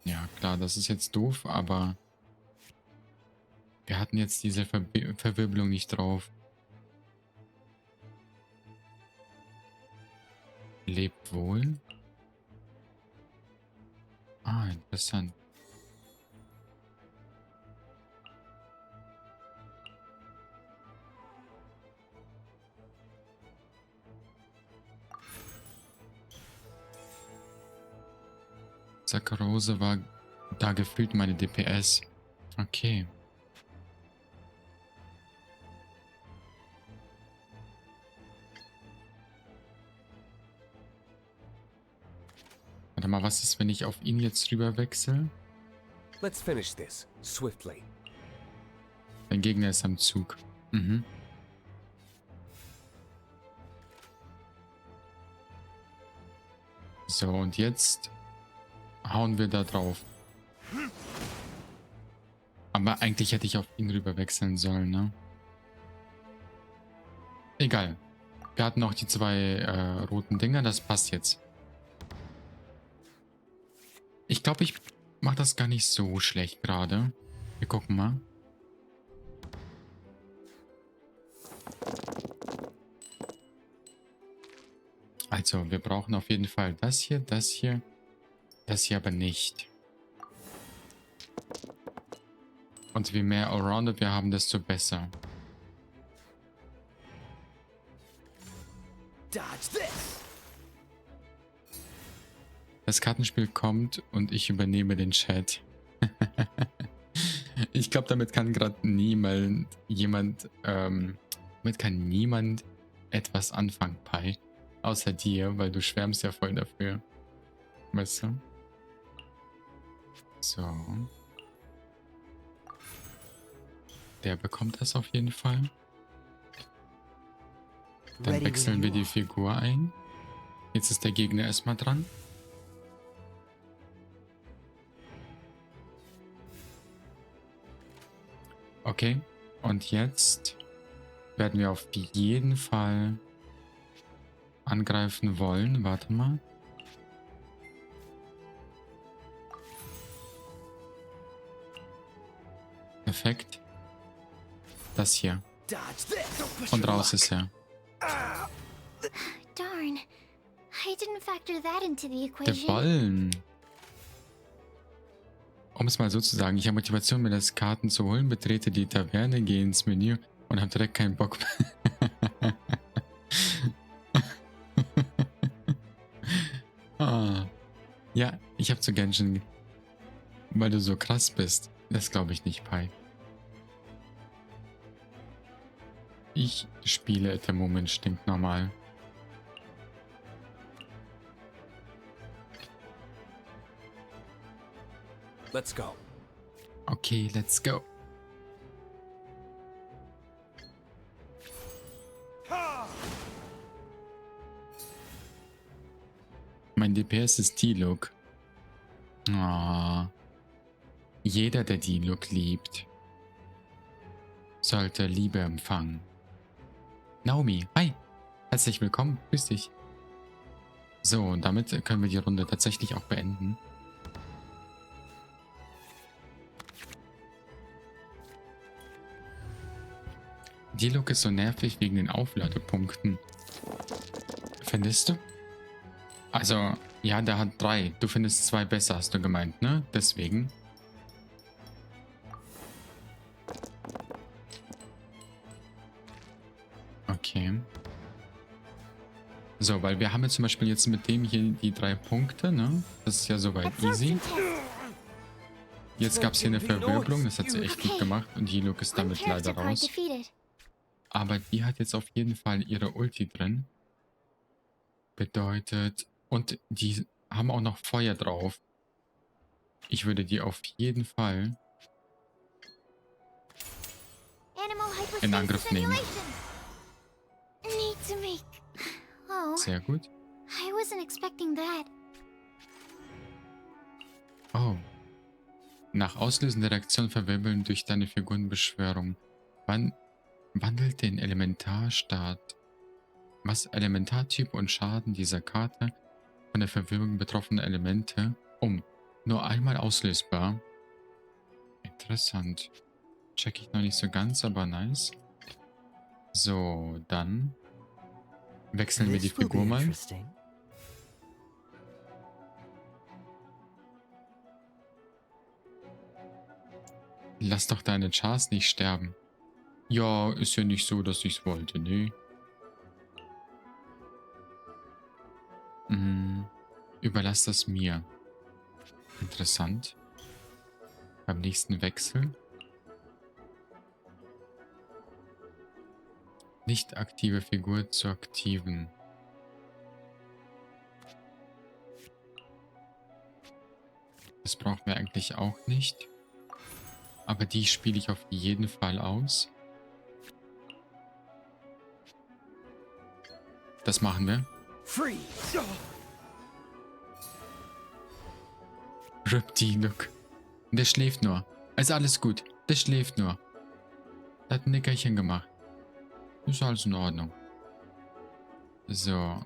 Ja, klar, das ist jetzt doof, aber wir hatten jetzt diese Verwirbelung nicht drauf. Lebt wohl. Ah, interessant. Saccharose war da gefühlt meine DPS. Okay. mal, was ist, wenn ich auf ihn jetzt rüber wechsle? Let's finish this swiftly. Der Gegner ist am Zug. Mhm. So, und jetzt hauen wir da drauf. Aber eigentlich hätte ich auf ihn rüber wechseln sollen, ne? Egal. Wir hatten noch die zwei roten Dinger, das passt jetzt. Ich glaube, ich mache das gar nicht so schlecht gerade. Wir gucken mal. Also, wir brauchen auf jeden Fall das hier aber nicht. Und je mehr Allrounder wir haben, desto besser. Dodge this! Das Kartenspiel kommt und ich übernehme den Chat. Ich glaube, damit kann gerade niemand etwas anfangen, Pi. Außer dir, weil du schwärmst ja voll dafür. Weißt du? So. Der bekommt das auf jeden Fall. Dann Ready wechseln when wir you die are. Figur ein. Jetzt ist der Gegner erstmal dran. Okay. Und jetzt werden wir auf jeden Fall angreifen wollen. Warte mal. Perfekt. Das hier. Dodge this! Don't push Und your raus luck. ist er. Darn. I didn't factor that into the Der equation. Ballen. Um es mal so zu sagen, ich habe Motivation, mir das Karten zu holen, betrete die Taverne, gehe ins Menü und habe direkt keinen Bock mehr. Ah. Ja, ich habe zu Genshin, weil du so krass bist. Das glaube ich nicht, Pi. Ich spiele at the moment stinknormal. Let's go. Okay, let's go. Mein DPS ist D-Look. Oh. Jeder, der D-Look liebt, sollte Liebe empfangen. Naomi, hi. Herzlich willkommen. Grüß dich. So, und damit können wir die Runde tatsächlich auch beenden. D-Look ist so nervig wegen den Aufladepunkten. Findest du? Also, ja, der hat 3. Du findest 2 besser, hast du gemeint, ne? Deswegen. Okay. So, weil wir haben jetzt zum Beispiel jetzt mit dem hier die 3 Punkte, ne? Das ist ja soweit easy. Jetzt gab es hier eine Verwirbelung, das hat sie echt gut gemacht und D-Look ist damit leider raus. Defeated. Aber die hat jetzt auf jeden Fall ihre Ulti drin. Bedeutet... Und die haben auch noch Feuer drauf. Ich würde die auf jeden Fall in Angriff nehmen. Need to make. Oh, Sehr gut. I wasn't expecting that. Oh. Nach Auslösen der Reaktion verwirbeln durch deine Figurenbeschwörung. Wandelt den Elementarstaat. Was Elementartyp und Schaden dieser Karte von der Verwirrung betroffene Elemente um. Nur einmal auslösbar. Interessant. Check ich noch nicht so ganz, aber nice. So, dann wechseln wir die This will be Figur mal. interesting. Lass doch deine Chars nicht sterben. Ja, ist ja nicht so, dass ich's wollte, ne? Überlass das mir. Interessant. Beim nächsten Wechsel. Nicht aktive Figur zu aktiven. Das brauchen wir eigentlich auch nicht. Aber die spiele ich auf jeden Fall aus. Das machen wir. Freeze! Ripti, look. Der schläft nur. Also alles gut. Der schläft nur. Der hat ein Nickerchen gemacht. Ist alles in Ordnung. So.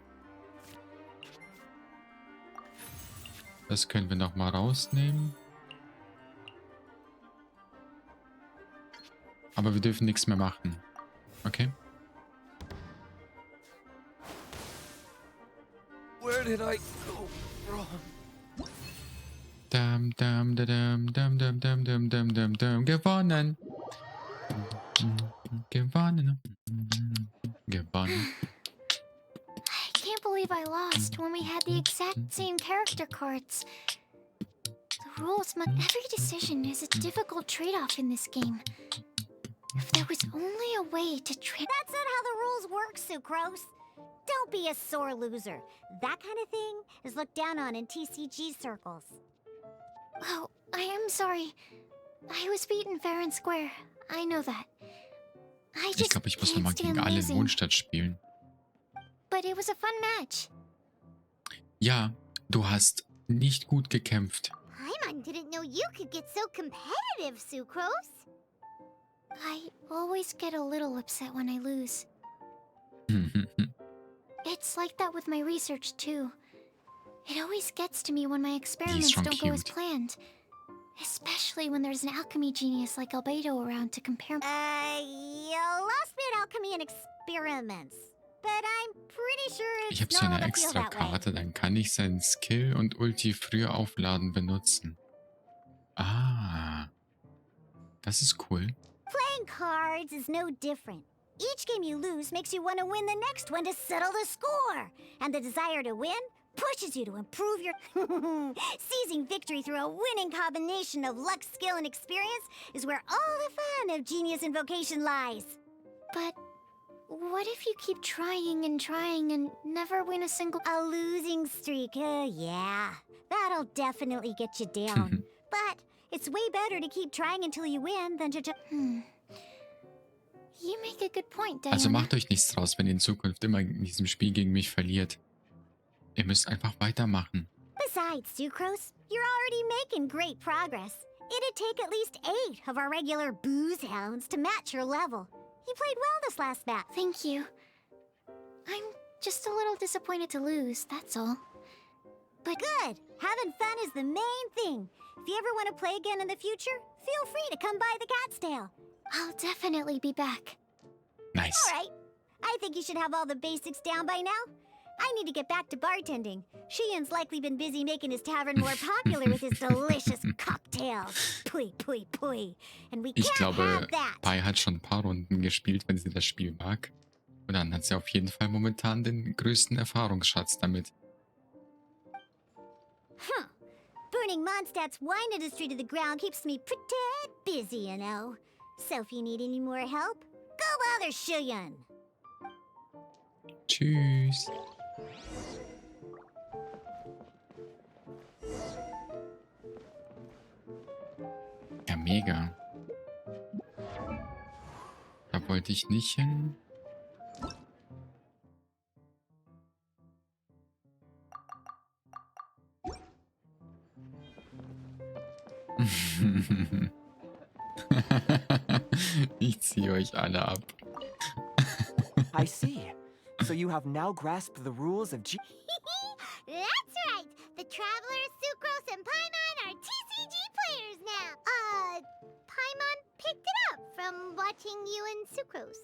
Das können wir noch mal rausnehmen. Aber wir dürfen nichts mehr machen. Okay? Where did I go wrong? Dam, dam, da, dam, dam, dam, dam, dam, dam, dam, dam. Gewonnen. Gewonnen. Gewonnen. I can't believe I lost when we had the exact same character cards. The rules must... Every decision is a difficult trade-off in this game. If there was only a way to trade... That's not how the rules work, Sucrose. Don't be a sore loser. That kind of thing is looked down on in TCG circles. Oh, I am sorry. I was beaten fair and square. I know that. I Ich just glaube, ich muss can't nochmal gegen stand alle in losing. Mondstadt spielen. But it was a fun match. Ja, du hast nicht gut gekämpft. Paimon didn't know you could get so competitive, Sucrose. I always get a little upset when I lose. It's like that with my research too. It always gets to me when my experiments schon don't go as cute. planned. Especially when there's an alchemy genius like Albedo around to compare. You lost me at alchemy and experiments. But I'm pretty sure Ich it's habe so eine normal to feel extra that way. Karte, dann kann ich seinen Skill und Ulti früher aufladen benutzen. Ah. Das ist cool. Playing cards is no different. Each game you lose makes you want to win the next one to settle the score. And the desire to win pushes you to improve your... Seizing victory through a winning combination of luck, skill, and experience is where all the fun of genius invocation lies. But what if you keep trying and never win a single... A losing streak, yeah. That'll definitely get you down. But it's way better to keep trying until you win than to just... You make a good point, Diana. Also macht euch nichts draus, wenn ihr in Zukunft immer in diesem Spiel gegen mich verliert. Ihr müsst einfach weitermachen. Besides, Sucrose, you're already making great progress. It'd take at least 8 of our regular booze hounds to match your level. You played well this last match. Thank you. I'm just a little disappointed to lose, that's all. But good. Having fun is the main thing. If you ever want to play again in the future, feel free to come by the Cat's Tail. I'll definitely be back. Nice. All right. I think you should have all the basics down by now. I need to get back to bartending. Shian's likely been busy making his tavern more popular with his delicious cocktails. Pui, pui, pui. And we Ich can't glaube, have that. Pai hat schon ein paar Runden gespielt, wenn sie das Spiel mag. Und dann hat sie auf jeden Fall momentan den größten Erfahrungsschatz damit. Huh. Burning Mondstadt's wine industry to the ground keeps me pretty busy, you know. So if you need any more help, go bother Shiyan. Tschüss. Ja, mega. Da wollte ich nicht hin. Ich ziehe euch alle ab. I see. So you have now grasped the rules of G... That's right. The Traveler, Sucrose, and Paimon are TCG players now. Paimon picked it up from watching you and Sucrose.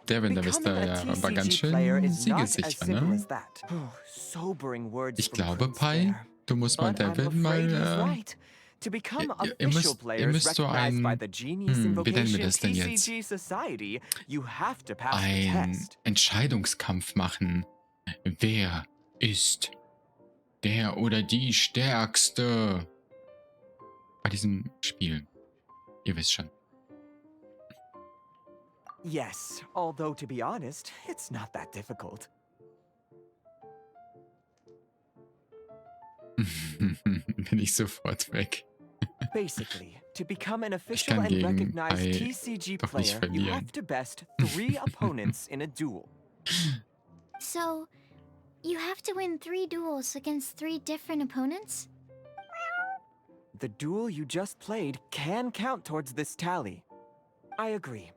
Devin, da bist du Becoming ja a aber ganz TCG player schön is not as siegesicher, simple ne? as that. Oh, sobering words Ich from glaube, Prince Pai, there. du musst mal But I'm Devin mal... afraid he's right. To become ihr official müsst players so recognized by ein... the Genius wie nennen wir Invocation das denn jetzt? TCG Society, you have to pass the Ein test. Entscheidungskampf machen. Wer ist der oder die Stärkste bei diesem Spiel? Ihr wisst schon. Yes, although to be honest, it's not that difficult. Bin ich sofort weg. Basically, to become an Ich official kann and gegen recognized Pai TCG doch nicht player, you verlieren. have to best 3 opponents in a duel. So, you have to win 3 duels against 3 different opponents? The duel you just played can count towards this tally. I agree.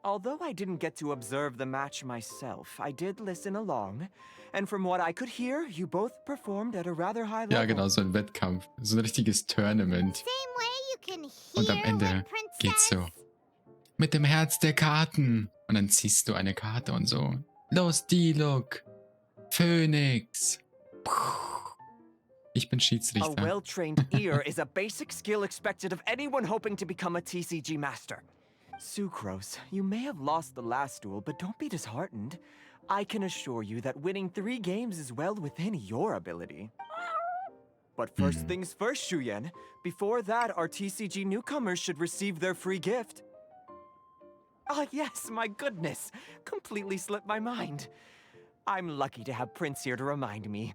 Although I didn't get to observe the match myself, I did listen along, and from what I could hear, you both performed at a rather high level. Ja, genau, so ein Wettkampf. So ein richtiges Tournament. Same way you can Und am hear Ende what Prince geht's so. says. Mit dem Herz der Karten. Und dann ziehst du eine Karte und so. Los, Diluc. Phönix. Ich bin A Schiedsrichter. well-trained ear is a basic skill expected of anyone hoping to become a TCG master. Sucrose, you may have lost the last duel, but don't be disheartened. I can assure you that winning 3 games is well within your ability. But first things first, Shuyen. Before that, our TCG newcomers should receive their free gift. Ah, yes, my goodness. Completely slipped my mind. I'm lucky to have Prince here to remind me.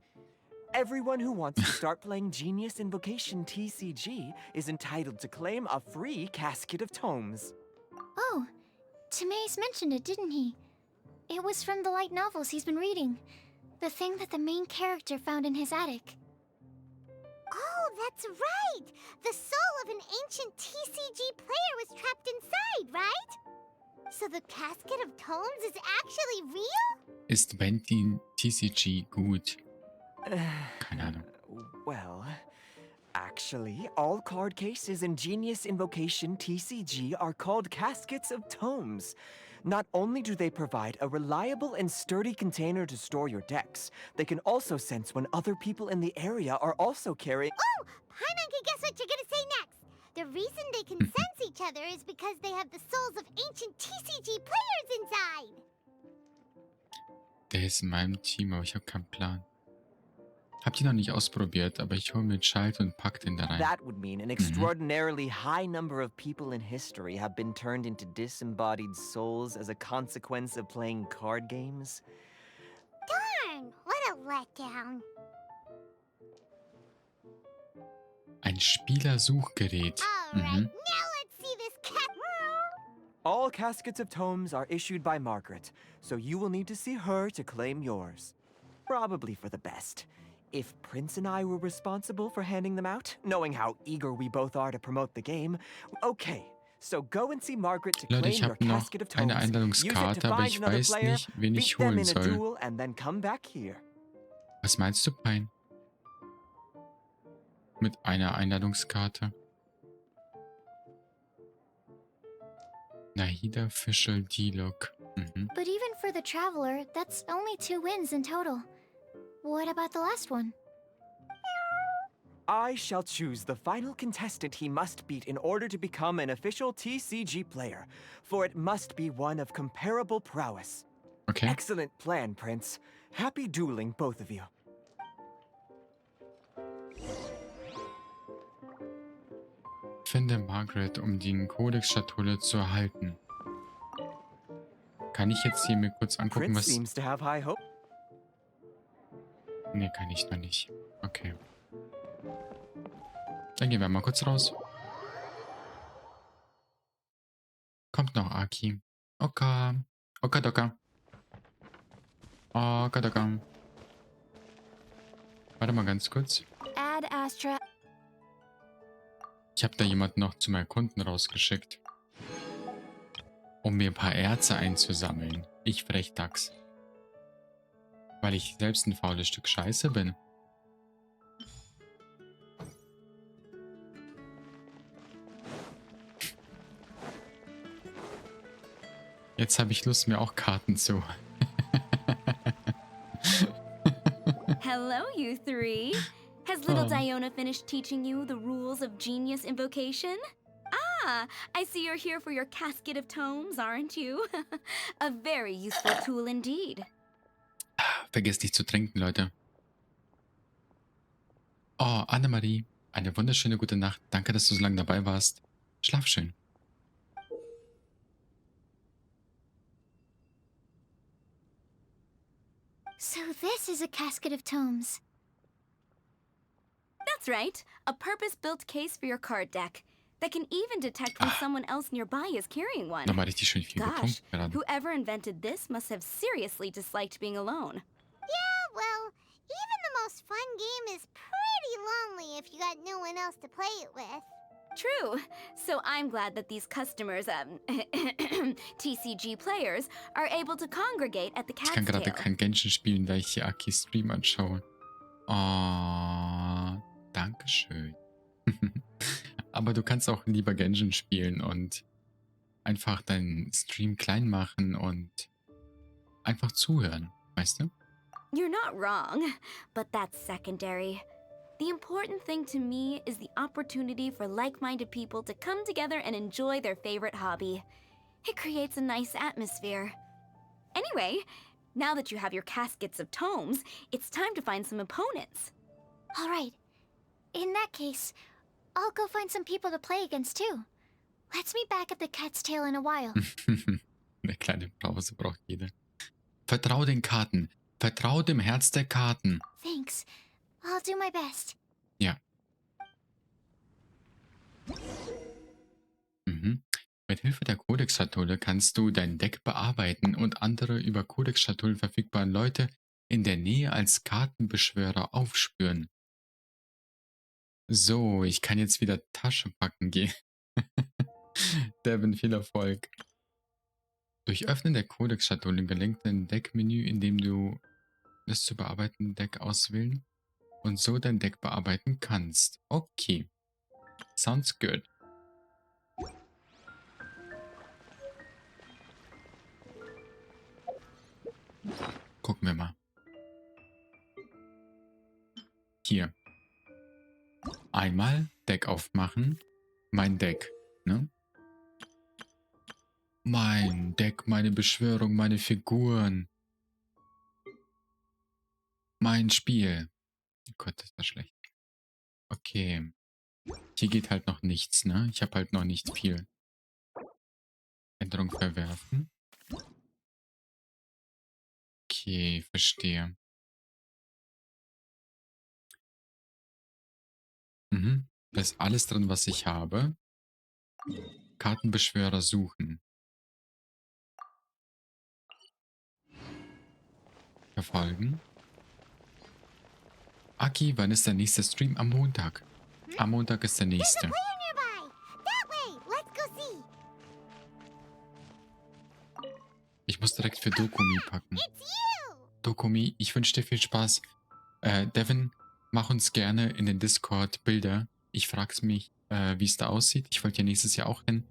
Everyone who wants to start playing Genius Invocation TCG is entitled to claim a free casket of tomes. Oh, Timaeus mentioned it, didn't he? It was from the light novels he's been reading. The thing that the main character found in his attic. Oh, that's right! The soul of an ancient TCG player was trapped inside, right? So the casket of tomes is actually real? Ist Bentin TCG gut? Keine Ahnung. Well, actually, all card cases in Genius Invocation TCG are called caskets of tomes. Not only do they provide a reliable and sturdy container to store your decks, they can also sense when other people in the area are also carrying. Oh, Paimon can guess what you're gonna say next. The reason they can sense each other is because they have the souls of ancient TCG players inside. Der ist in meinem Team, aber ich habe keinen Plan. Hab die noch nicht ausprobiert, aber ich hole mir Schalt und pack den da rein. That would mean an extraordinarily high number of people in history have been turned into disembodied souls as a consequence of playing card games. Darn, what a letdown. Ein Spielersuchgerät. Alright, now let's see this cat. All caskets of tomes are issued by Margaret, so you will need to see her to claim yours. Probably for the best. If Prince and I were responsible for handing them out, knowing how eager we both are to promote the game, okay, so go and see Margaret to Leute, claim ich your habe noch casket of eine tomes. Use it to Einladungskarte, aber find ich another weiß player, nicht, wen ich beat them holen in a soll. duel, and then come back here. Was meinst du, Pein? Mit einer Einladungskarte? Nahida Fischl Diluc. But even for the Traveler, that's only 2 wins in total. What about the last one? I shall choose the final contestant he must beat in order to become an official TCG player, for it must be one of comparable prowess. Okay. Excellent plan, Prince. Happy dueling, both of you. Finde Margaret, um die Codex-Schatulle zu erhalten. Kann ich jetzt hier mir kurz angucken, Prince was... seems to have high hope. Nee, kann ich noch nicht. Okay. Dann gehen wir mal kurz raus. Kommt noch Aki. Oka. Oka-doka. Oka-doka. Warte mal ganz kurz. Add Astra. Ich habe da jemanden noch zum Erkunden rausgeschickt. Um mir ein paar Erze einzusammeln. Ich Frechdachs. Weil ich selbst ein faules Stück Scheiße bin. Jetzt habe ich Lust, mir auch Karten zu. Hello, you three. Has little Oh. Diona finished teaching you the rules of Genius Invocation? Ah, I see you're here for your casket of tomes, aren't you? A very useful tool indeed. Vergesst nicht zu trinken, Leute. Oh, Annemarie. Eine wunderschöne gute Nacht. Danke, dass du so lange dabei warst. Schlaf schön. So this is a casket of tomes. That's right. A purpose-built case for your card deck that can even detect when someone else nearby is carrying one. Nochmal richtig schön viel Gosh, getrunken gerade. whoever invented this must have seriously disliked being alone. Yeah, well, even the most fun game is pretty lonely if you got no one else to play it with. True. So I'm glad that these customers, TCG players, are able to congregate at the Ich kann Cat's gerade Tail. kein Genshin spielen, da ich hier Akis Stream anschaue. Oh, Dankeschön. Aber du kannst auch lieber Genshin spielen und einfach deinen Stream klein machen und einfach zuhören, weißt du? You're not wrong, but that's secondary. The important thing to me is the opportunity for like-minded people to come together and enjoy their favorite hobby. It creates a nice atmosphere. Anyway, now that you have your caskets of tomes, it's time to find some opponents. All right. In that case, I'll go find some people to play against too. Let's meet back at the Cat's Tail in a while. Eine kleine Pause braucht jeder. Vertrau den Karten. Vertrau dem Herz der Karten. Thanks. I'll do my best. Ja. Mhm. Mit Hilfe der Codex-Schatulle kannst du dein Deck bearbeiten und andere über Codex-Schatullen verfügbaren Leute in der Nähe als Kartenbeschwörer aufspüren. So, ich kann jetzt wieder Tasche packen gehen. Devin, viel Erfolg. Durch Öffnen der Codex-Schatulle gelenkt dein Deckmenü, indem du das zu bearbeitende Deck auswählen und so dein Deck bearbeiten kannst. Okay. Sounds good. Gucken wir mal. Hier. Einmal Deck aufmachen. Mein Deck, ne? Mein Deck, meine Beschwörung, meine Figuren. Mein Spiel. Oh Gott, das war schlecht. Okay. Hier geht halt noch nichts, ne? Ich habe halt noch nicht viel. Änderung verwerfen. Okay, verstehe. Mhm. Da ist alles drin, was ich habe. Kartenbeschwörer suchen. Verfolgen. Aki, wann ist der nächste Stream? Am Montag. Am Montag ist der nächste. Player nearby! That way! Let's go see! Ich muss direkt für Dokumi packen. It's you! Dokumi, ich wünsche dir viel Spaß. Devin, mach uns gerne in den Discord Bilder. Ich frage mich, wie es da aussieht. Ich wollte ja nächstes Jahr auch hin.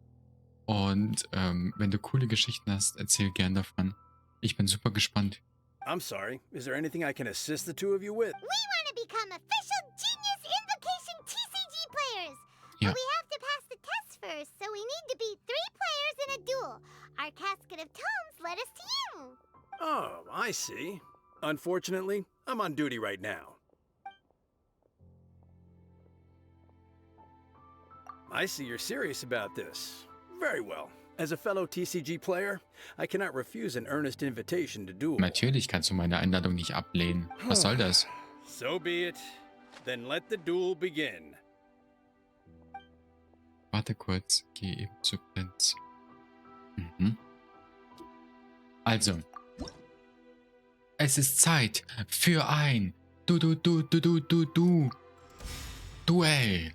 Und wenn du coole Geschichten hast, erzähl gern davon. Ich bin super gespannt. I'm sorry. Is there anything I can assist the two of you with? We want to become official Genius Invocation TCG players! Ja. But we have to pass the test first, so we need to beat 3 players in a duel. Our casket of tomes led us to you. Oh, I see. Unfortunately, I'm on duty right now. I see you're serious about this. Very well. As a fellow TCG player, I cannot refuse an earnest invitation to duel. Natürlich kannst du meine Einladung nicht ablehnen. Was soll das? So be it. Then let the duel begin. Warte kurz, geh eben zu Prinz. Mhm. Also. Es ist Zeit für ein Duell.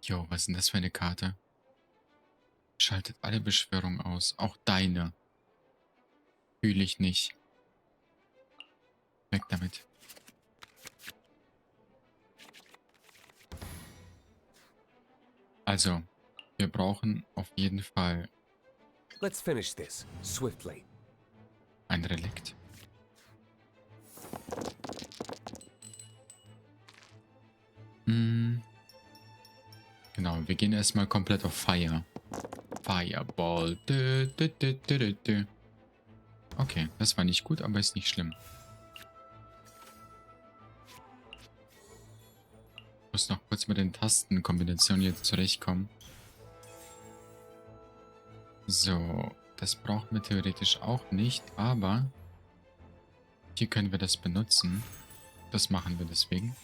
Jo, was ist denn das für eine Karte? Schaltet alle Beschwörungen aus. Auch deine. Fühle ich nicht. Weg damit. Also, wir brauchen auf jeden Fall Let's finish this swiftly. ein Relikt. Genau, wir gehen erstmal komplett auf Fire. Fireball. Okay, das war nicht gut, aber ist nicht schlimm. Ich muss noch kurz mit den Tastenkombinationen jetzt zurechtkommen. So, das brauchen wir theoretisch auch nicht, aber Hier können wir das benutzen. Das machen wir deswegen.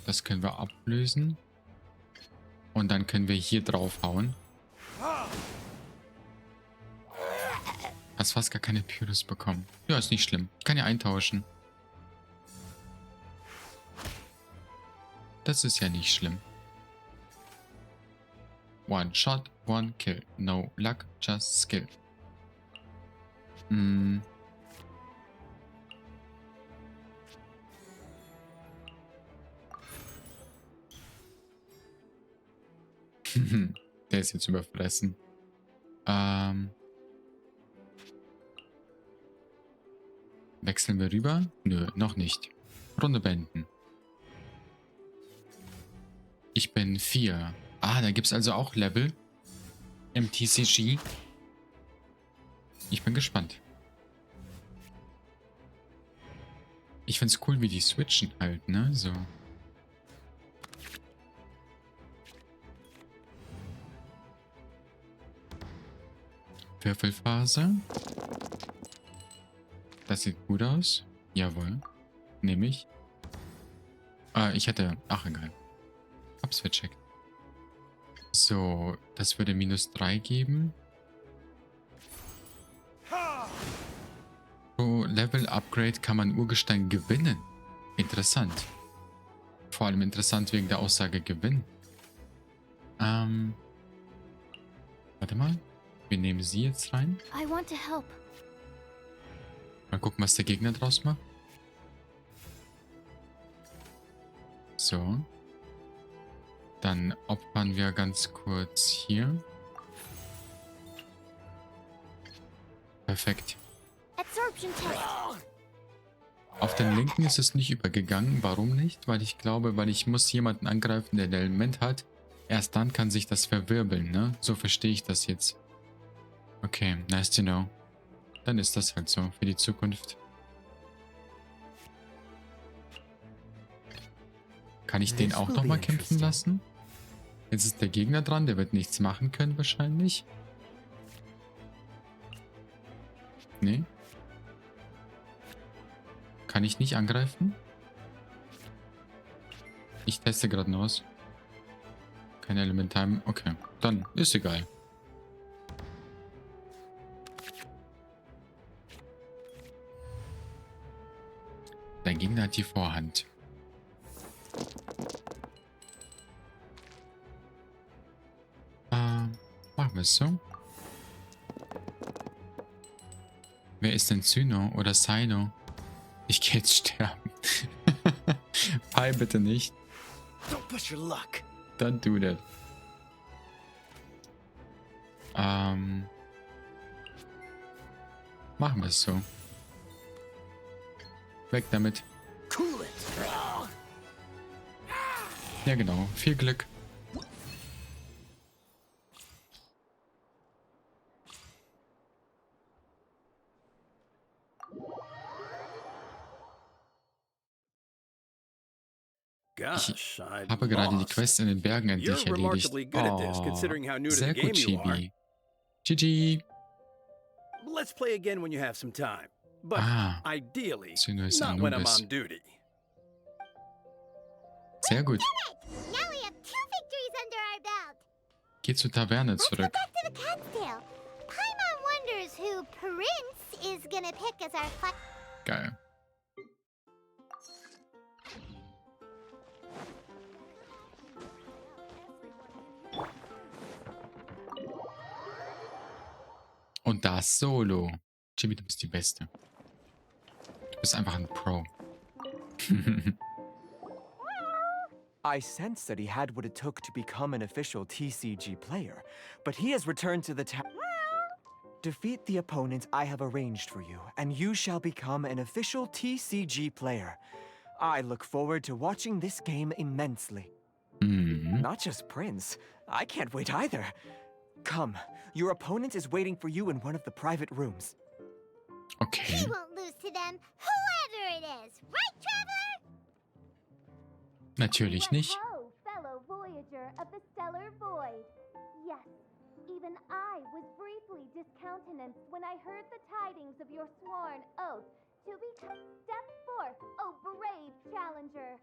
Das können wir ablösen. Und dann können wir hier drauf hauen. Hast fast gar keine Pyrus bekommen. Ja, ist nicht schlimm. Ich kann ja eintauschen. Das ist ja nicht schlimm. One shot, one kill. No luck, just skill. Der ist jetzt überfressen. Wechseln wir rüber? Nö, noch nicht. Runde beenden. Ich bin 4. Ah, da gibt es also auch Level im TCG. Ich bin gespannt. Ich find's cool, wie die switchen halt, ne? So. Würfelphase. Das sieht gut aus. Jawohl. Nehme ich. Ich hätte... Ach, egal. Hab's vercheckt. So, das würde -3 geben. Pro Level Upgrade kann man Urgestein gewinnen. Interessant. Vor allem interessant wegen der Aussage gewinnen. Warte mal. Wir nehmen sie jetzt rein. I want to help. Mal gucken, was der Gegner draus macht. So. Dann opfern wir ganz kurz hier. Perfekt. Absorption test. Auf den linken ist es nicht übergegangen. Warum nicht? Weil ich glaube, ich muss jemanden angreifen, der ein Element hat. Erst dann kann sich das verwirbeln, ne? So verstehe ich das jetzt. Okay, nice to know. Dann ist das halt so für die Zukunft. Kann ich den auch nochmal kämpfen lassen? Jetzt ist der Gegner dran, der wird nichts machen können wahrscheinlich. Nee. Kann ich nicht angreifen? Ich teste gerade noch was. Kein Elementar. Okay, dann ist egal. Der Gegner hat die Vorhand. Machen wir es so. Wer ist denn Syno oder Sino? Ich gehe jetzt sterben. Pi, bitte nicht. Don't push your luck. Don't do that. Machen wir es so. Weg damit. Cool it. Ja genau, viel Glück. Gosh, I Habe gerade die lost. Quest in den Bergen endlich You're erledigt. remarkably good at this, Oh, considering how new to the sehr game gut, you are. Chibi. GG. Let's play again when you have some time. But ideally, Syno ist not when I'm Anubis. on duty. Sehr gut. Now we have 2 victories under our belt. Geh zur Taverne Let's go zurück. back to the cat's tail. Paimon wonders who Prince is gonna pick as our fight. Geil. Und das Solo. Chibi, du bist die Beste. Du bist einfach ein Pro. I sensed that he had what it took to become an official TCG player, but he has returned to the town. Defeat the opponent I have arranged for you, and you shall become an official TCG player. I look forward to watching this game immensely. Not just Prince. I can't wait either. Come, your opponent is waiting for you in one of the private rooms. Okay. He won't lose to them, whoever it is. Right, Traveler? Natürlich nicht. Ho, fellow voyager of the stellar void. Yes, Even I was briefly discountenanced when I heard the tidings of your sworn oath to become. Step forth, O brave challenger.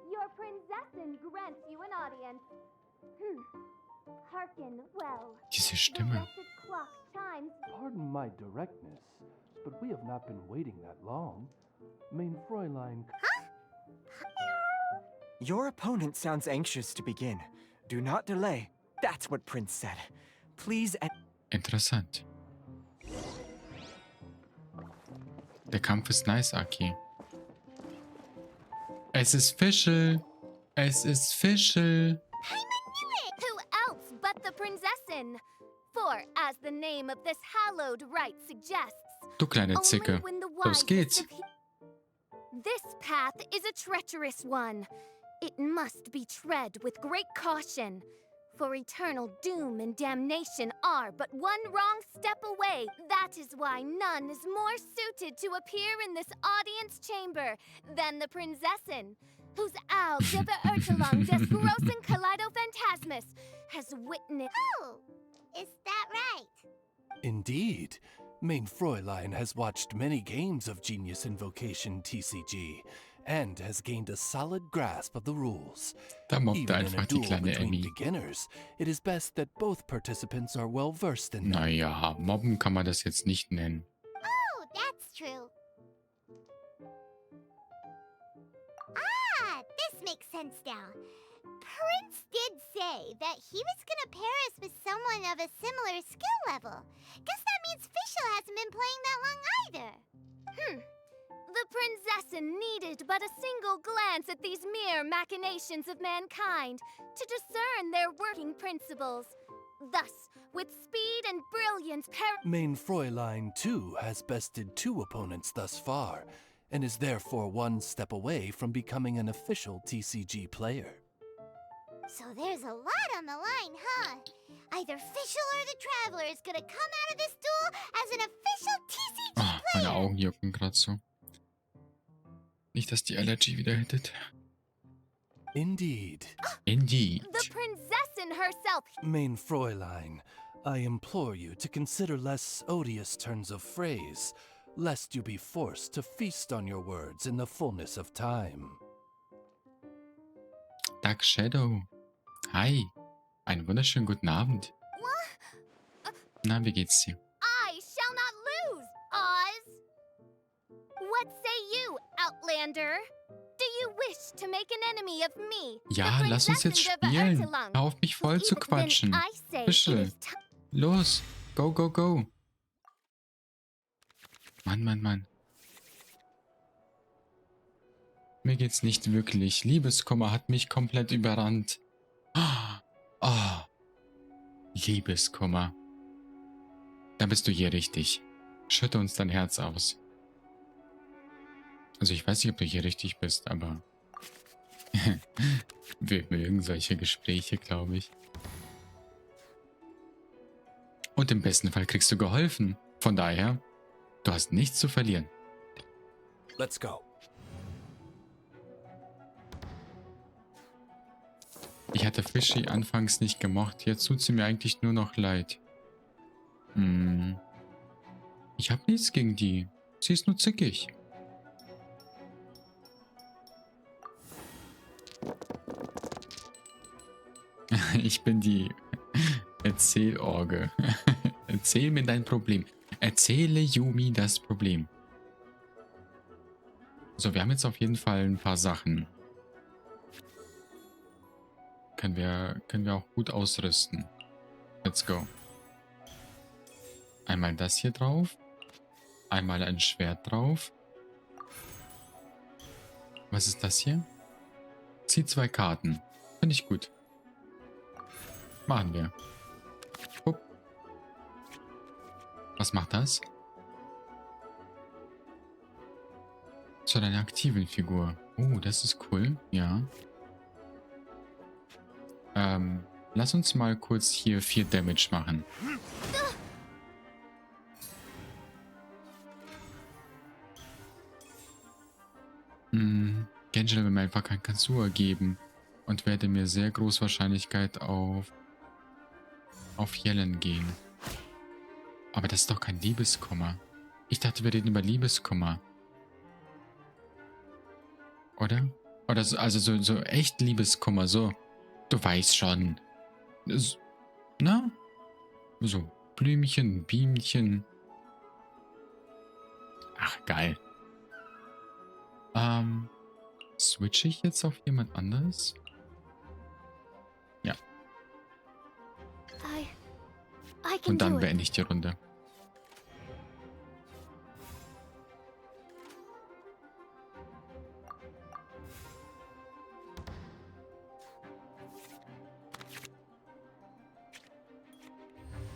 Your princessin grants you an audience. Hearken well. Diese The Stimme. wretched clock chimes. Pardon my directness, but we have not been waiting that long. Mein Fräulein. Your opponent sounds anxious to begin. Do not delay. That's what Prince said. Please. Interessant. Der Kampf ist nice, Aki. Es ist Fischl. Es ist Fischl. Who else but the princessin? For, as the name of this hallowed rite suggests, Du kleine only Zicke. when the Los wisest geht's. of this path is a treacherous one. It must be tread with great caution, for eternal doom and damnation are but one wrong step away. That is why none is more suited to appear in this audience chamber than the princessin, whose Auge Beurteilung des großen Kaleido-Phantasmus has witnessed. Oh, is that right? Indeed. Mein Fräulein has watched many games of Genius Invocation TCG and has gained a solid grasp of the rules. Da mobbt Even in einfach a die duel kleine between Emmy. beginners, it is best that both participants are well versed in them. Naja, mobben kann man das jetzt nicht nennen. Oh, that's true. Ah, this makes sense now. Prince did say that he was gonna pair us with someone of a similar skill level. Guess that means Fischl hasn't been playing that long either. The princessin needed but a single glance at these mere machinations of mankind to discern their working principles. Thus, with speed and brilliance, Mein Fräulein, too, has bested 2 opponents thus far, and is therefore one step away from becoming an official TCG player. So there's a lot on the line, huh? Either Fischl or the Traveler is gonna come out of this duel as an official TCG Ah, meine player. Augen jucken gerade so. Nicht, dass die Allergy wieder hittet. Indeed. Indeed. the princessin herself. Mein Fräulein, I implore you to consider less odious turns of phrase, lest you be forced to feast on your words in the fullness of time. Dark Shadow. Hi. Einen wunderschönen guten Abend. Na, wie geht's dir? I shall not lose, Oz. What say you, Outlander? Do you wish to make an enemy of me? Ja, the lass uns jetzt princessin der spielen. Beurteilung? Hör auf mich voll zu Then quatschen. I say it Fischl. is Los. Go, go, go. Mann, Mann, Mann. Mir geht's nicht wirklich. Liebeskummer hat mich komplett überrannt. Oh. Liebeskummer. Da bist du hier richtig. Schütte uns dein Herz aus. Also ich weiß nicht, ob du hier richtig bist, aber wir mögen solche Gespräche, glaube ich. Und im besten Fall kriegst du geholfen. Von daher, du hast nichts zu verlieren. Let's go. Ich hatte Fishy anfangs nicht gemocht. Jetzt tut sie mir eigentlich nur noch leid. Ich habe nichts gegen die. Sie ist nur zickig. Ich bin die Erzählorge. Erzähl mir dein Problem. Erzähle Yumi das Problem. So, wir haben jetzt auf jeden Fall ein paar Sachen. Können wir auch gut ausrüsten. Let's go. Einmal das hier drauf. Einmal ein Schwert drauf. Was ist das hier? Zieh 2 Karten. Finde ich gut. Machen wir. Hup. Was macht das? Zu deiner aktiven Figur. Oh, das ist cool. Ja. Lass uns mal kurz hier 4 Damage machen. Genshin will mir einfach kein Kansua geben und werde mir sehr große Wahrscheinlichkeit auf auf Yellen gehen. Aber das ist doch kein Liebeskummer. Ich dachte, wir reden über Liebeskummer. Oder? Oder so, also so echt Liebeskummer, so. Du weißt schon. Na? So Blümchen, Bienchen. Ach, geil. Switche ich jetzt auf jemand anderes? Ja. I can Und dann do it. beende ich die Runde.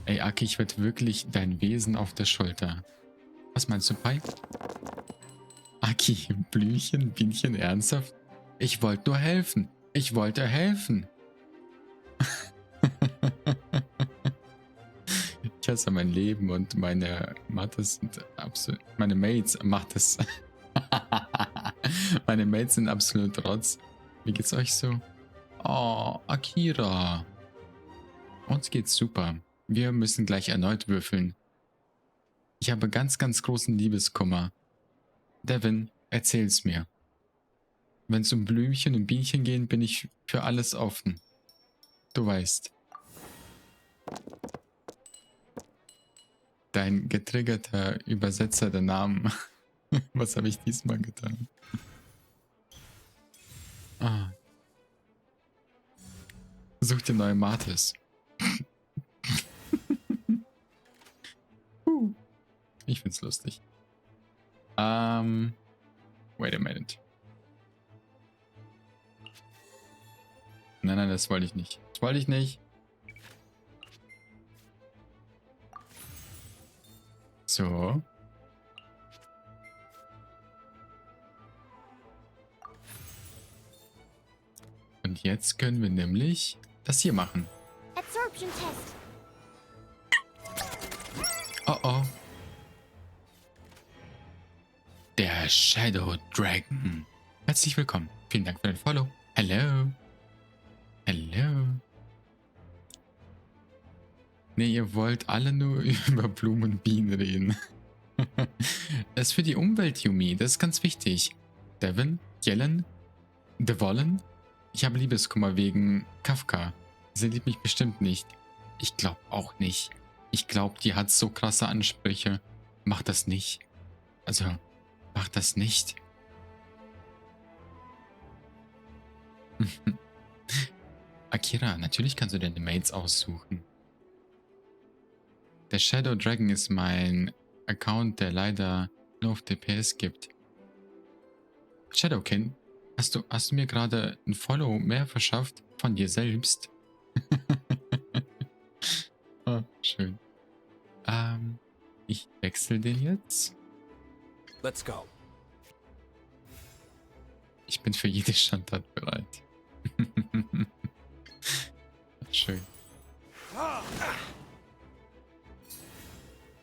Ey, Aki, ich werde wirklich dein Wesen auf der Schulter. Was meinst du, Pai? Aki, Blümchen, Bienchen, ernsthaft? Ich wollte nur helfen. Ich wollte helfen. Ich hasse mein Leben und meine Mates sind absolut... Meine Mates, Mates. Meine Mates sind absolut Rotz. Wie geht's euch so? Oh, Akira. Uns geht's super. Wir müssen gleich erneut würfeln. Ich habe ganz, ganz großen Liebeskummer. Devin, erzähl's mir. Wenn es um Blümchen und Bienchen geht, bin ich für alles offen. Du weißt. Dein getriggerter Übersetzer der Namen. Was habe ich diesmal getan? Ah. Such dir neue Mates. Ich find's lustig. Wait a minute. Nein, das wollte ich nicht. Das wollte ich nicht. So. Und jetzt können wir nämlich das hier machen. Absorption Test. Oh oh. Der Shadow Dragon. Herzlich willkommen. Vielen Dank für den Follow. Hallo. Hallo. Ne, ihr wollt alle nur über Blumen und Bienen reden. Das ist für die Umwelt, Yumi. Das ist ganz wichtig. Devin, Yellen, Devollen. Ich habe Liebeskummer wegen Kafka. Sie liebt mich bestimmt nicht. Ich glaube auch nicht. Ich glaube, die hat so krasse Ansprüche. Mach das nicht. Also, mach das nicht. Akira, natürlich kannst du deine Mates aussuchen. Der Shadow Dragon ist mein Account, der leider nur auf DPS gibt. Shadowkin, hast du mir gerade ein Follow mehr verschafft von dir selbst? Oh, schön. Ich wechsle den jetzt. Let's go. Ich bin für jede Schandtat bereit. Schön.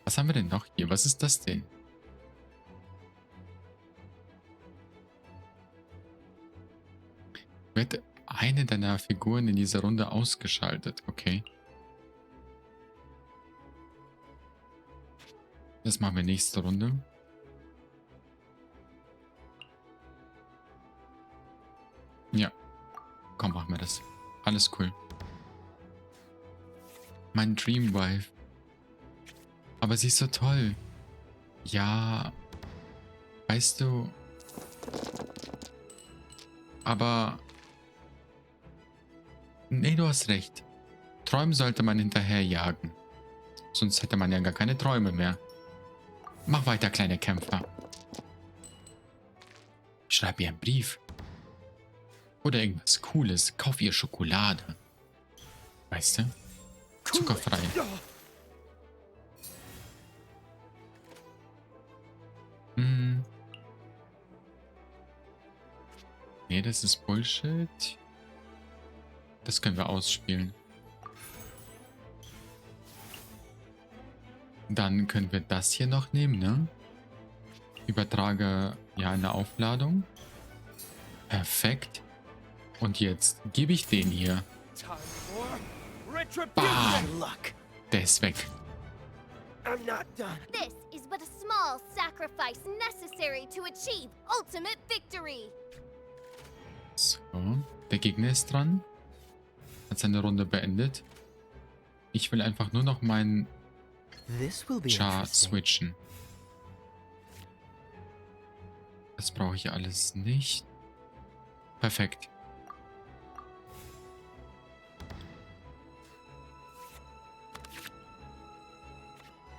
Was haben wir denn noch hier? Was ist das denn? Wird eine deiner Figuren in dieser Runde ausgeschaltet? Okay. Das machen wir nächste Runde. Ja. Komm, machen wir das. Alles cool. Mein Dreamwife. Aber sie ist so toll. Ja. Weißt du. Aber. Nee, du hast recht. Träumen sollte man hinterherjagen. Sonst hätte man ja gar keine Träume mehr. Mach weiter, kleiner Kämpfer. Schreib ihr einen Brief. Oder irgendwas Cooles. Kauf ihr Schokolade. Weißt du? Zuckerfrei. Hm. Nee, das ist Bullshit. Das können wir ausspielen. Dann können wir das hier noch nehmen, ne? Übertrage ja eine Aufladung. Perfekt. Und jetzt gebe ich den hier. Retribution luck. Der ist weg. I'm not done. This is but a small sacrifice necessary to achieve ultimate victory. So, der Gegner ist dran. Hat seine Runde beendet. Ich will einfach nur noch meinen This will be Char interesting. switchen. Das brauche ich alles nicht. Perfekt.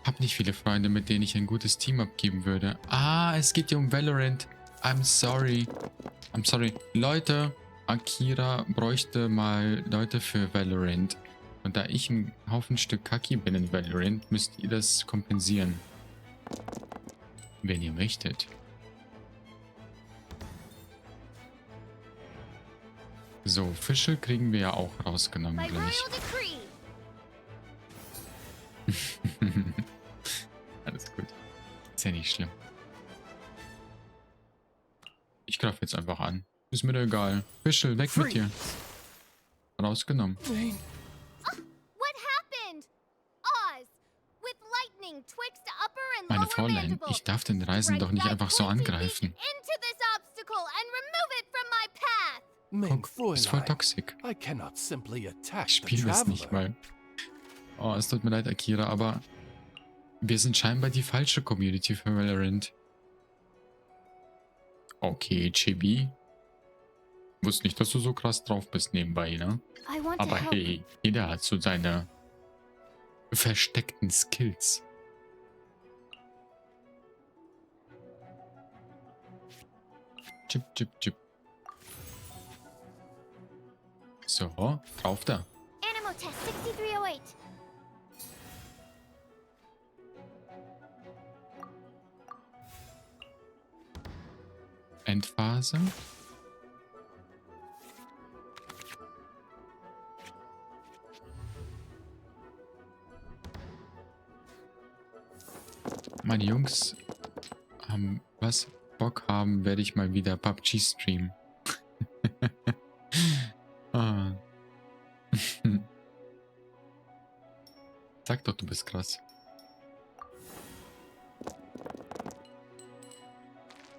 Hab nicht viele Freunde, mit denen ich ein gutes Team abgeben würde. Ah, es geht hier um Valorant. I'm sorry. I'm sorry. Leute, Akira bräuchte mal Leute für Valorant. Und da ich ein Haufen Stück Kaki bin in Valorant, müsst ihr das kompensieren. Wenn ihr möchtet. So, Fische kriegen wir ja auch rausgenommen By royal gleich. decree. Alles gut. Ist ja nicht schlimm. Ich greife jetzt einfach an. Ist mir doch egal. Fische, weg mit dir. Rausgenommen. What happened? Oz, with lightning twixt upper and Meine lower Fräulein, mandible. ich darf den Reisenden doch nicht einfach so angreifen. Into this obstacle and remove it from my path. Mein Guck, ist voll Fräulein, toxic. I cannot simply attack Ich the spiele das nicht traveler. mal. Oh, es tut mir leid, Akira, aber wir sind scheinbar die falsche Community für Valorant. Okay, Chibi. Wusste nicht, dass du so krass drauf bist nebenbei, ne? I want to Aber help. hey, jeder hat so seine versteckten Skills. Chip, chip, chip. So, drauf da. Animal test 6308. Endphase. Meine Jungs haben Bock haben, werde ich mal wieder PUBG streamen. Ah. Sag doch, du bist krass.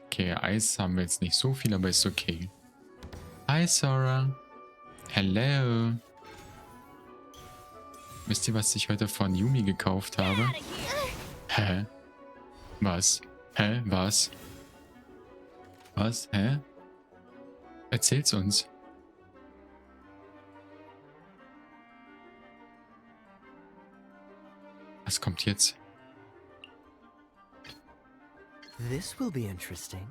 Okay, Eis haben wir jetzt nicht so viel, aber ist okay. Hi, Sora. Hello. Wisst ihr, was ich heute von Yumi gekauft habe? Hä? Was? Hä? Was? Was? Hä? Erzähl's uns. Was kommt jetzt? This will be interesting.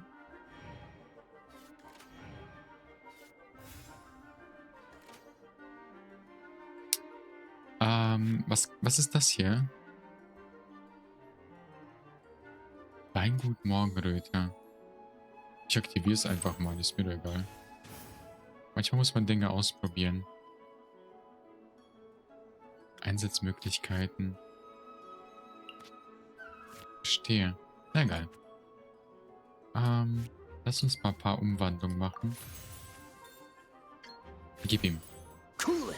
Was ist das hier? Weingut Morgenröte. Ich aktiviere es einfach mal, ist mir doch egal. Manchmal muss man Dinge ausprobieren. Einsatzmöglichkeiten. Verstehe. Na egal. Lass uns mal ein paar Umwandlungen machen. Gib ihm. Cool it.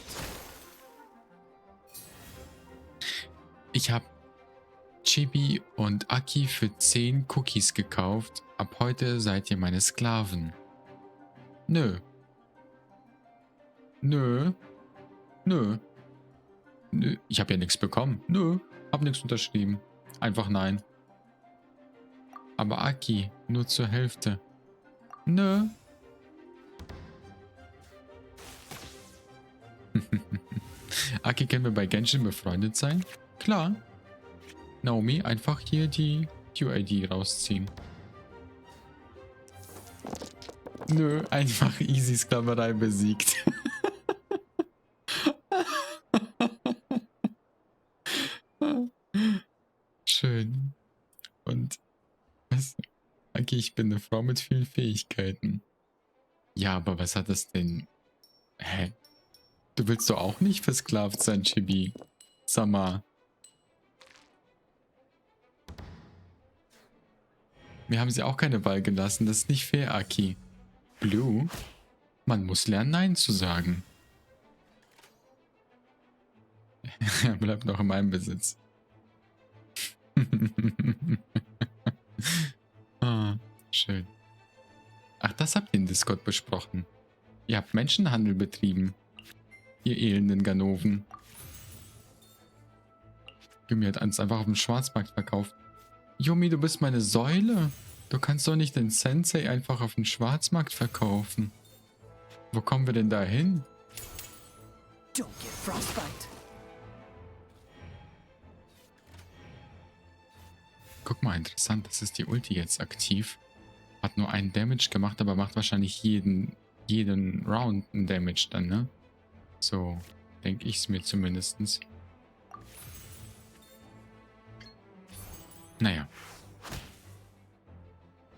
Ich habe Chibi und Aki für 10 Cookies gekauft. Ab heute seid ihr meine Sklaven. Nö. Nö. Nö. Nö. Ich habe ja nichts bekommen. Nö. Hab nichts unterschrieben. Einfach nein. Aber Aki, nur zur Hälfte. Nö. Aki, können wir bei Genshin befreundet sein? Klar. Naomi, einfach hier die QID rausziehen. Nö, einfach easy Sklaverei besiegt. Schön. Und was? Okay, ich bin eine Frau mit vielen Fähigkeiten. Ja, aber was hat das denn? Hä? Du willst doch auch nicht versklavt sein, Chibi. Sag mal. Mir haben sie auch keine Wahl gelassen. Das ist nicht fair, Aki. Blue? Man muss lernen, Nein zu sagen. Er bleibt noch in meinem Besitz. Ah, schön. Ach, das habt ihr in Discord besprochen. Ihr habt Menschenhandel betrieben. Ihr elenden Ganoven. Yumi hat uns einfach auf dem Schwarzmarkt verkauft. Yumi, du bist meine Säule. Du kannst doch nicht den Sensei einfach auf dem Schwarzmarkt verkaufen. Wo kommen wir denn da hin? Don't get frostbite. Guck mal, interessant. Das ist die Ulti jetzt aktiv. Hat nur einen Damage gemacht, aber macht wahrscheinlich jeden Round einen Damage dann, ne? So denke ich es mir zumindest. Naja.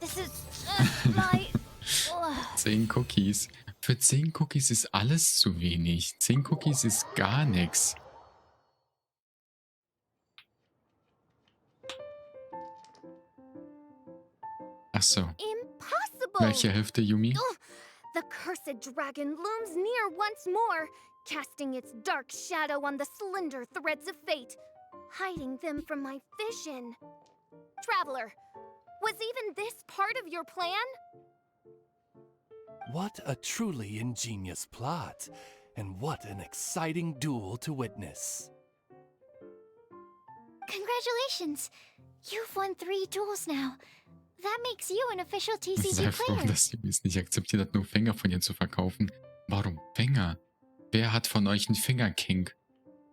This is just my... 10 Cookies. Für 10 Cookies ist alles zu wenig. 10 Cookies ist gar nichts. Ach so. Impossible! Welche Hälfte, Yumi? The cursed dragon looms near once more, casting its dark shadow on the slender threads of fate, hiding them from my vision. Traveler, was even this part of your plan? What a truly ingenious plot, and what an exciting duel to witness. Congratulations! You've won 3 duels now. That makes you an official TCG Sei froh, player. dass Yumi es nicht akzeptiert hat, nur Finger von ihr zu verkaufen. Warum Finger? Wer hat von euch einen Fingerkink?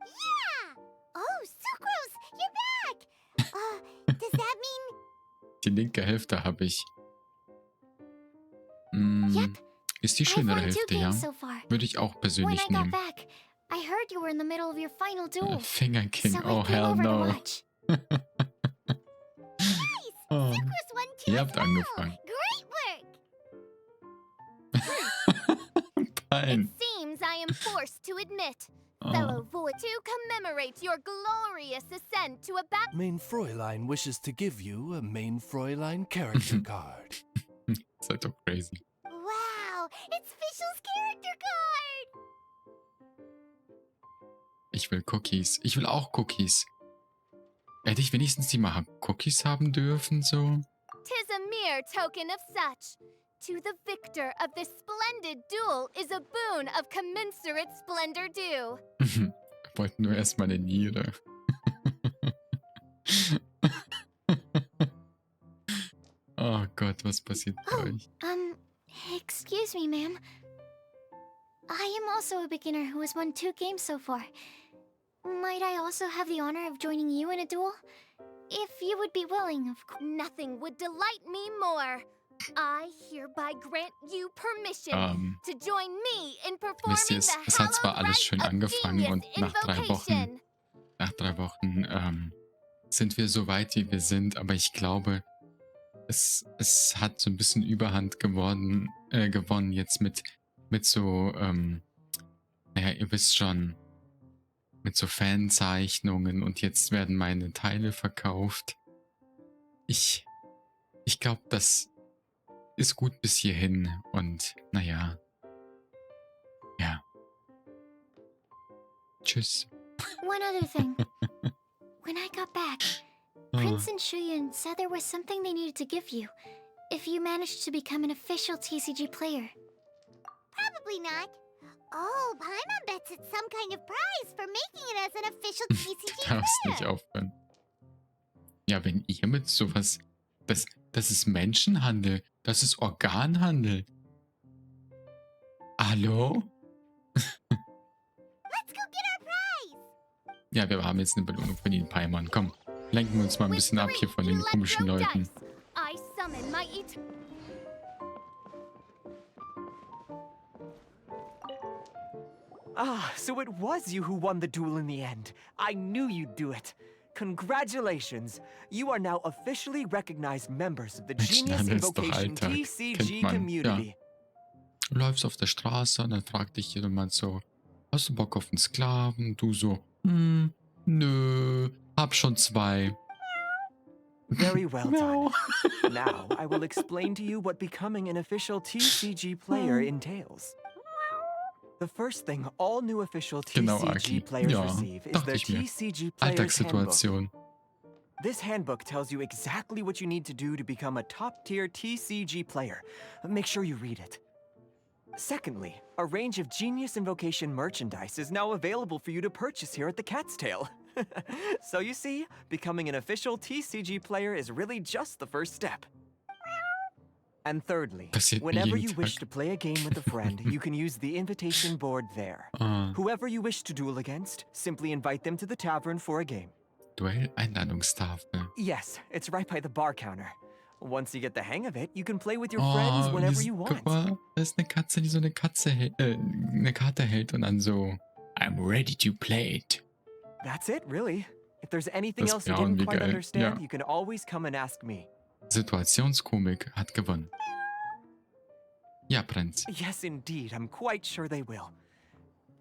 Yeah! Oh, Sucrose, you're back! Does that mean... Die linke Hälfte habe ich. Yep. Ist die I've schönere won 2 Hälfte, ja? games so far. Würde ich auch When persönlich I got nehmen. back, I heard you were in the middle of your final duel. Fingerking, So oh I came hell over to no. watch. Oh, Sucrose won too ihr as habt well. angefangen. Great work! Nein. It seems I am forced to admit, Oh. fellow void, to commemorate your glorious ascent to a back. Main Fräulein wishes to give you a Main Fräulein character card. Seid doch crazy. Wow, it's Fischl's character card! Ich will Cookies. Ich will auch Cookies. Hätte ich wenigstens die mal Cookies haben dürfen, so? 'Tis a mere token of such. To the victor of this splendid duel is a boon of commensurate splendor due. Wollten nur erst mal eine Niere. Oh Gott, was passiert bei euch? Excuse me, ma'am. I am also a beginner who has won 2 games so far. Might I also have the honor of joining you in a duel? If you would be willing, of course. Nothing would delight me more. I hereby grant you permission to join me in performing Wisst ihr, the es hat zwar hallowed alles rite schön of angefangen genius und nach 3 Wochen, invocation. sind wir so weit, wie wir sind, aber ich glaube, es hat so ein bisschen Überhand gewonnen jetzt mit so, naja, ihr wisst schon, mit so Fanzeichnungen und jetzt werden meine Teile verkauft. Ich glaube, das ist gut bis hierhin und naja, ja. Tschüss. One other thing. When I got back, Oh. Prince and Shuyan said there was something they needed to give you if you managed to become an official TCG player. Probably not. Oh, Paimon bets it's some kind of prize for making it as an official TCG Du darfst nicht player. aufhören. Ja, wenn ihr mit sowas... Das ist Menschenhandel. Das ist Organhandel. Hallo? Let's go get our prize! Ja, wir haben jetzt eine Belohnung für den Paimon. Komm, lenken wir uns mal ein bisschen ab hier von den komischen Leuten. I summon my Ah, so it was you who won the duel in the end. I knew you'd do it. Congratulations. You are now officially recognized members of the Genius Menschenhandel ist doch Invocation Alltag. TCG Kennt man, community. Du läufst auf der Straße und dann fragt dich jemand so, hast du Bock auf einen Sklaven? Du so, nö, hab schon 2. Very well No. done. Now, I will explain to you what becoming an official TCG player entails. The first thing all new official Genau, TCG Aki. players Ja, receive is dachte the ich mir. TCG Player's Handbook. Alltagssituation. This handbook tells you exactly what you need to do to become a top-tier TCG player. Make sure you read it. Secondly, a range of Genius Invocation merchandise is now available for you to purchase here at the Cat's Tail. So you see, becoming an official TCG player is really just the first step. And thirdly, Passiert mir whenever jeden you wish Tag. to play a game with a friend, you can use the invitation board there. Ah, Whoever you wish to duel against, simply invite them to the tavern for a game. Duell-Einladungstafel. Yes, it's right by the bar counter. Once you get the hang of it, you can play with your Oh, friends whenever dies- you guck want. mal, da ist eine Katze, die so eine eine Karte hält und dann so I'm ready to play it. That's it, really. If there's anything Das else you Miauen, didn't wie quite geil. understand, Ja. you can always come and ask me. Situationskomik hat gewonnen. Ja, Prinz. Yes, indeed, I'm quite sure they will.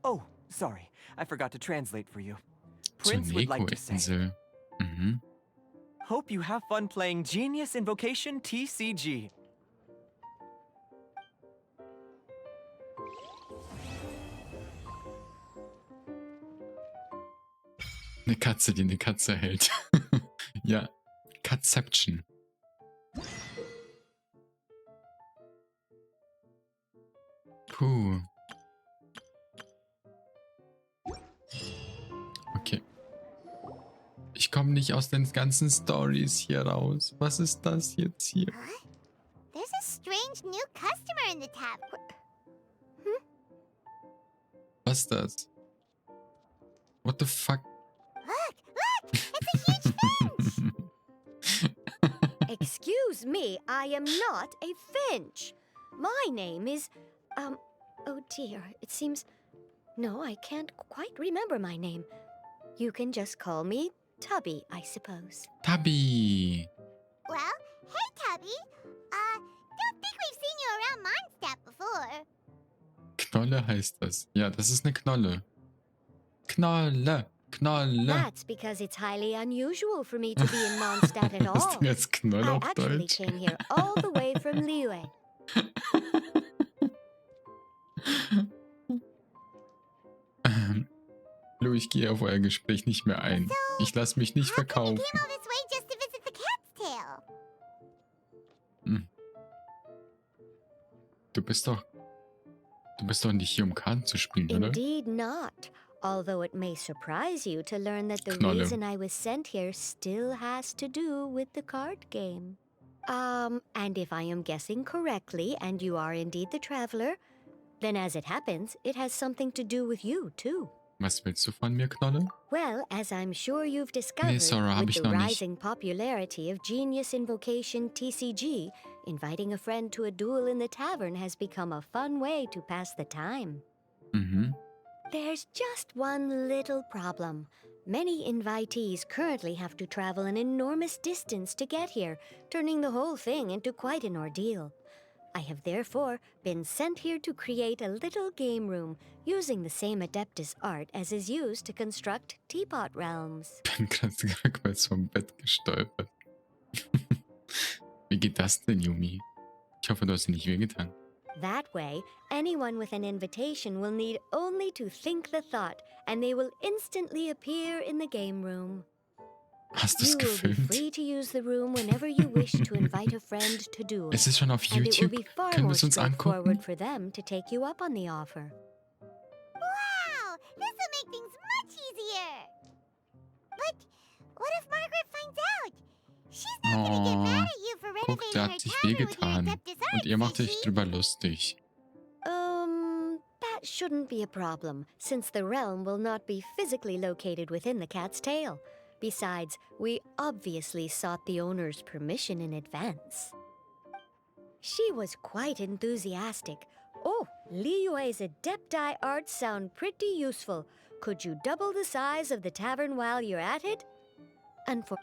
Oh, sorry, I forgot to translate for you. Zur Prince would like to say, Neko-Insel. Mhm. hope you have fun playing Genius Invocation TCG. Eine Katze, die eine Katze hält. Ja, Catception. Puh. Okay. Ich komme nicht aus den ganzen Stories hier raus. Was ist das jetzt hier? There's a strange new customer in the tavern. Was ist das? What the fuck? Look! It's a huge finch! Excuse me, I am not a finch. My name is, oh dear, it seems... No, I can't quite remember my name. You can just call me Tubby, I suppose. Tabby. Well, hey, Tubby. Don't think we've seen you around Mondstadt before. Knolle heißt das. Ja, das ist eine Knolle. Knolle. Knolle. That's because it's highly unusual for me to be in Mondstadt at Hast all. du jetzt Knolle I auf actually Deutsch? came here all the way from Liyue. Lu, ich gehe auf euer Gespräch nicht mehr ein. Ich lasse mich nicht How come you verkaufen. came all this way just to visit the cat's tail? Du bist doch nicht hier, um Karten zu spielen, oder? Indeed not. Although it may surprise you to learn that the Knolle. reason I was sent here still has to do with the card game. And if I am guessing correctly, and you are indeed the traveler, then as it happens, it has something to do with you, too. Was willst du von mir, Knolle? Well, as I'm sure you've discovered, Sora, hab with ich the noch nicht. rising popularity of Genius Invocation TCG, inviting a friend to a duel in the tavern has become a fun way to pass the time. Mhm. There's just one little problem. Many invitees currently have to travel an enormous distance to get here, turning the whole thing into quite an ordeal. I have therefore been sent here to create a little game room using the same Adeptus art as is used to construct teapot realms. Bin gerade rückwärts vom Bett gestolpert. Wie geht das denn, Yumi? Ich hoffe, du hast dir nicht wehgetan. That way, anyone with an invitation will need only to think the thought, and they will instantly appear in the game room. Hast du es You will be gefilmt? free to use the room whenever you wish to invite a friend to duel. Es ist schon auf And it will YouTube. be far Können wir more es uns angucken? straightforward for them to take you up on the offer. Wow! This will make things much easier! But what if Margaret finds out? She's not gonna get mad at you for Guck, renovating der her hat sich tavern with your wehgetan. Adeptus Und art, ihr macht euch see? drüber lustig. That shouldn't be a problem, since the realm will not be physically located within the cat's tail. Besides, we obviously sought the owner's permission in advance. She was quite enthusiastic. Oh, Liyue's Adepti arts sound pretty useful. Could you double the size of the tavern while you're at it? And for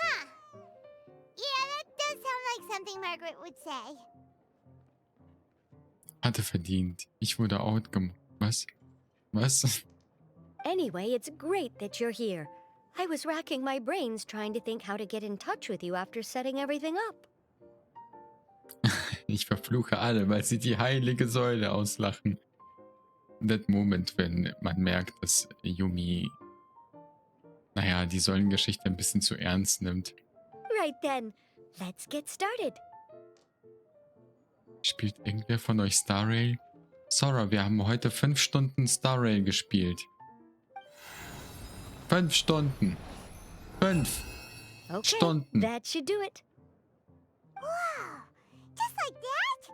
Huh. Yeah, that does sound like something Margaret would say. Hatte verdient. Ich wurde outgemacht. Was? Was? Anyway, it's great that you're here. I was racking my brains trying to think how to get in touch with you after setting everything up. Ich verfluche alle, weil sie die heilige Säule auslachen. that moment, wenn man merkt, dass Yumi, naja, die Säulengeschichte ein bisschen zu ernst nimmt. Right then, let's get started. Spielt irgendwer von euch Star Rail? Sora, wir haben heute 5 Stunden Star Rail gespielt. 5 Stunden. 5 Okay, Stunden. that should do it. Wow! Just like that?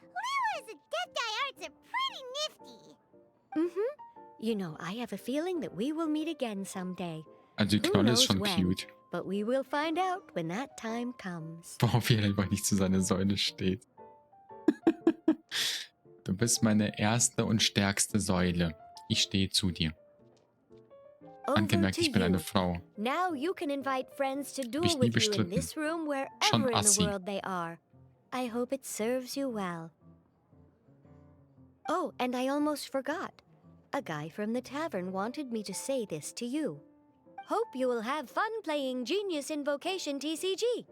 Leo's and Death Guy arts are pretty nifty. Mm-hmm. You know, I have a feeling that we will meet again someday. Also die Who Knolle ist knows schon when? cute. But we will find out when that time comes. Worauf er einfach nicht zu seiner Säule steht. Du bist meine erste und stärkste Säule. Ich stehe zu dir. Over Angemerkt, to ich bin you. eine Frau. Now you can invite friends to Hab duel ich nie with you in bestritten. this room Schon wherever in the assi. world they are. I hope it serves you well. Oh, and I almost forgot. A guy from the tavern wanted me to say this to you. Hope you will have fun playing Genius Invocation TCG.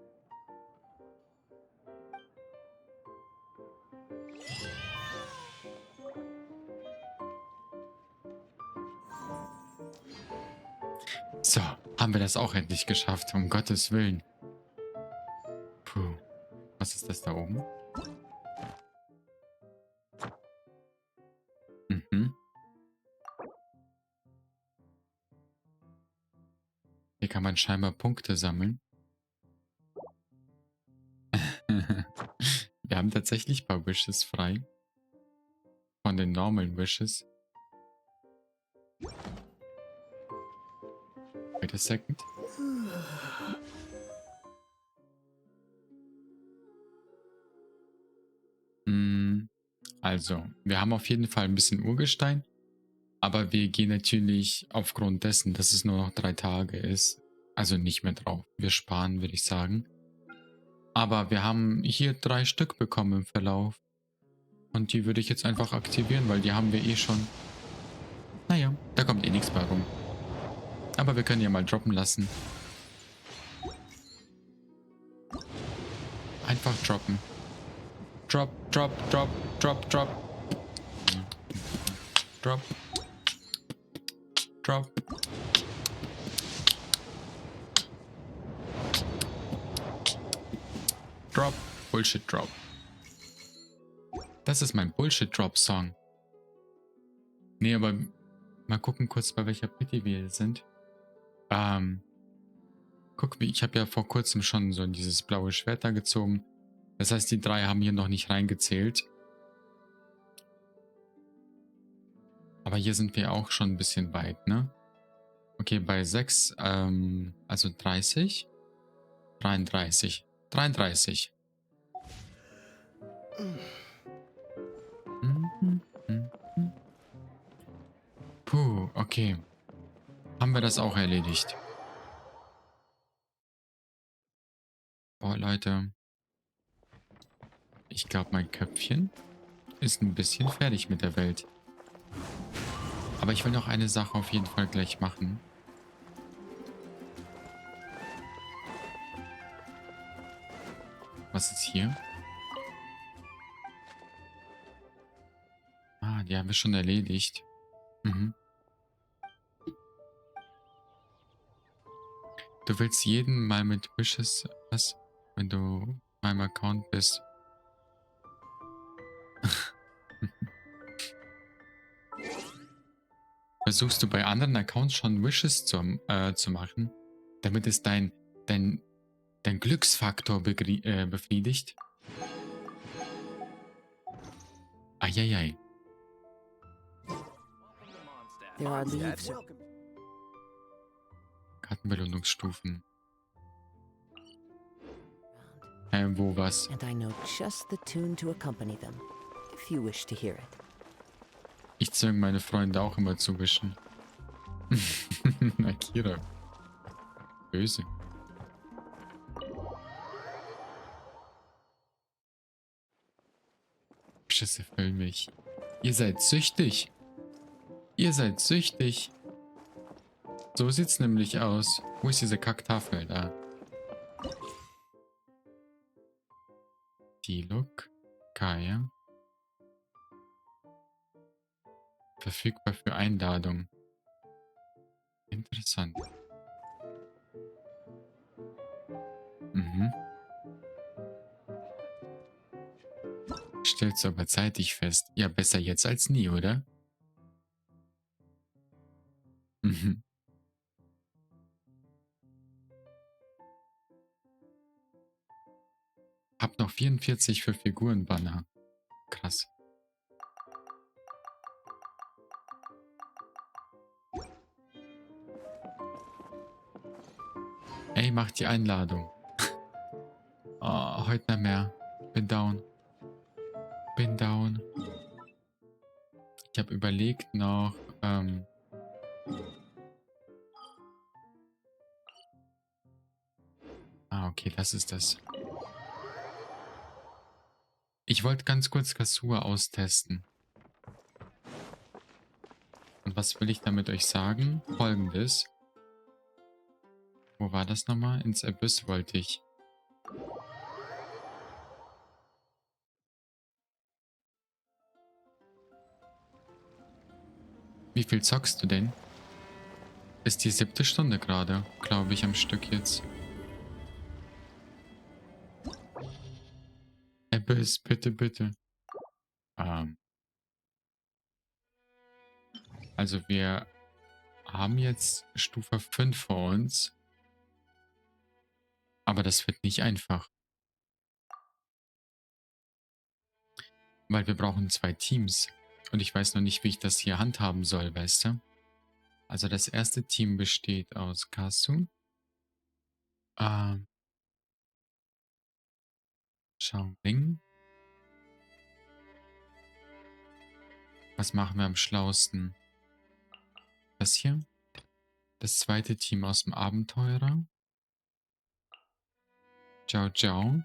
So, haben wir das auch endlich geschafft, um Gottes Willen. Puh. Was ist das da oben? Mhm. Hier kann man scheinbar Punkte sammeln. Wir haben tatsächlich ein paar Wishes frei. Von den Normal Wishes. Wait a second. Also, wir haben auf jeden Fall ein bisschen Urgestein. Aber wir gehen natürlich aufgrund dessen, dass es nur noch 3 Tage ist. Also nicht mehr drauf. Wir sparen, würde ich sagen. Aber wir haben hier 3 Stück bekommen im Verlauf. Und die würde ich jetzt einfach aktivieren, weil die haben wir eh schon. Naja, da kommt eh nichts bei rum. Aber wir können ja mal droppen lassen. Einfach droppen. Drop, drop, drop, drop, drop. Drop. Drop. Drop. Bullshit Drop. Das ist mein Bullshit Drop Song. Nee, aber mal gucken kurz, bei welcher Pity wir sind. Guck, ich habe ja vor kurzem schon so dieses blaue Schwert da gezogen. Das heißt, die 3 haben hier noch nicht reingezählt. Aber hier sind wir auch schon ein bisschen weit, ne? Okay, bei 6, also 30. 33. 33. Puh, okay. Haben wir das auch erledigt. Boah, Leute. Ich glaube, mein Köpfchen ist ein bisschen fertig mit der Welt. Aber ich will noch eine Sache auf jeden Fall gleich machen. Was ist hier? Ah, die haben wir schon erledigt. Mhm. Du willst jeden mal mit Wishes, was? Wenn du in meinem Account bist. Versuchst du bei anderen Accounts schon Wishes zu machen, damit es dein Glücksfaktor befriedigt? Eieiei. There are leaves. Kartenbelohnungsstufen. Wo was? And I know just the tune to accompany them, if you wish to hear it. Ich zwinge meine Freunde auch immer zu wischen. Akira. Böse. Schisse füllen mich. Ihr seid süchtig. Ihr seid süchtig. So sieht's nämlich aus. Wo ist diese Kacktafel da? Tiluk, Kaya. Verfügbar für Einladung. Interessant. Mhm. Stellst du aber zeitig fest. Ja, besser jetzt als nie, oder? Mhm. Hab noch 44 für Figurenbanner. Krass. Ey, mach die Einladung. Oh, heute nicht mehr. Bin down. Bin down. Ich habe überlegt noch, okay, das ist das. Ich wollte ganz kurz Kasua austesten. Und was will ich damit euch sagen? Folgendes. Wo war das nochmal? Ins Abyss wollte ich. Wie viel zockst du denn? Ist die 7. Stunde gerade, glaube ich, am Stück jetzt. Abyss, bitte, bitte. Also wir haben jetzt Stufe 5 vor uns. Aber das wird nicht einfach. Weil wir brauchen 2 Teams. Und ich weiß noch nicht, wie ich das hier handhaben soll, weißt du? Also das erste Team besteht aus Kasu. Xiaoling. Was machen wir am schlausten? Das hier. Das zweite Team aus dem Abenteurer. Ciao, ciao.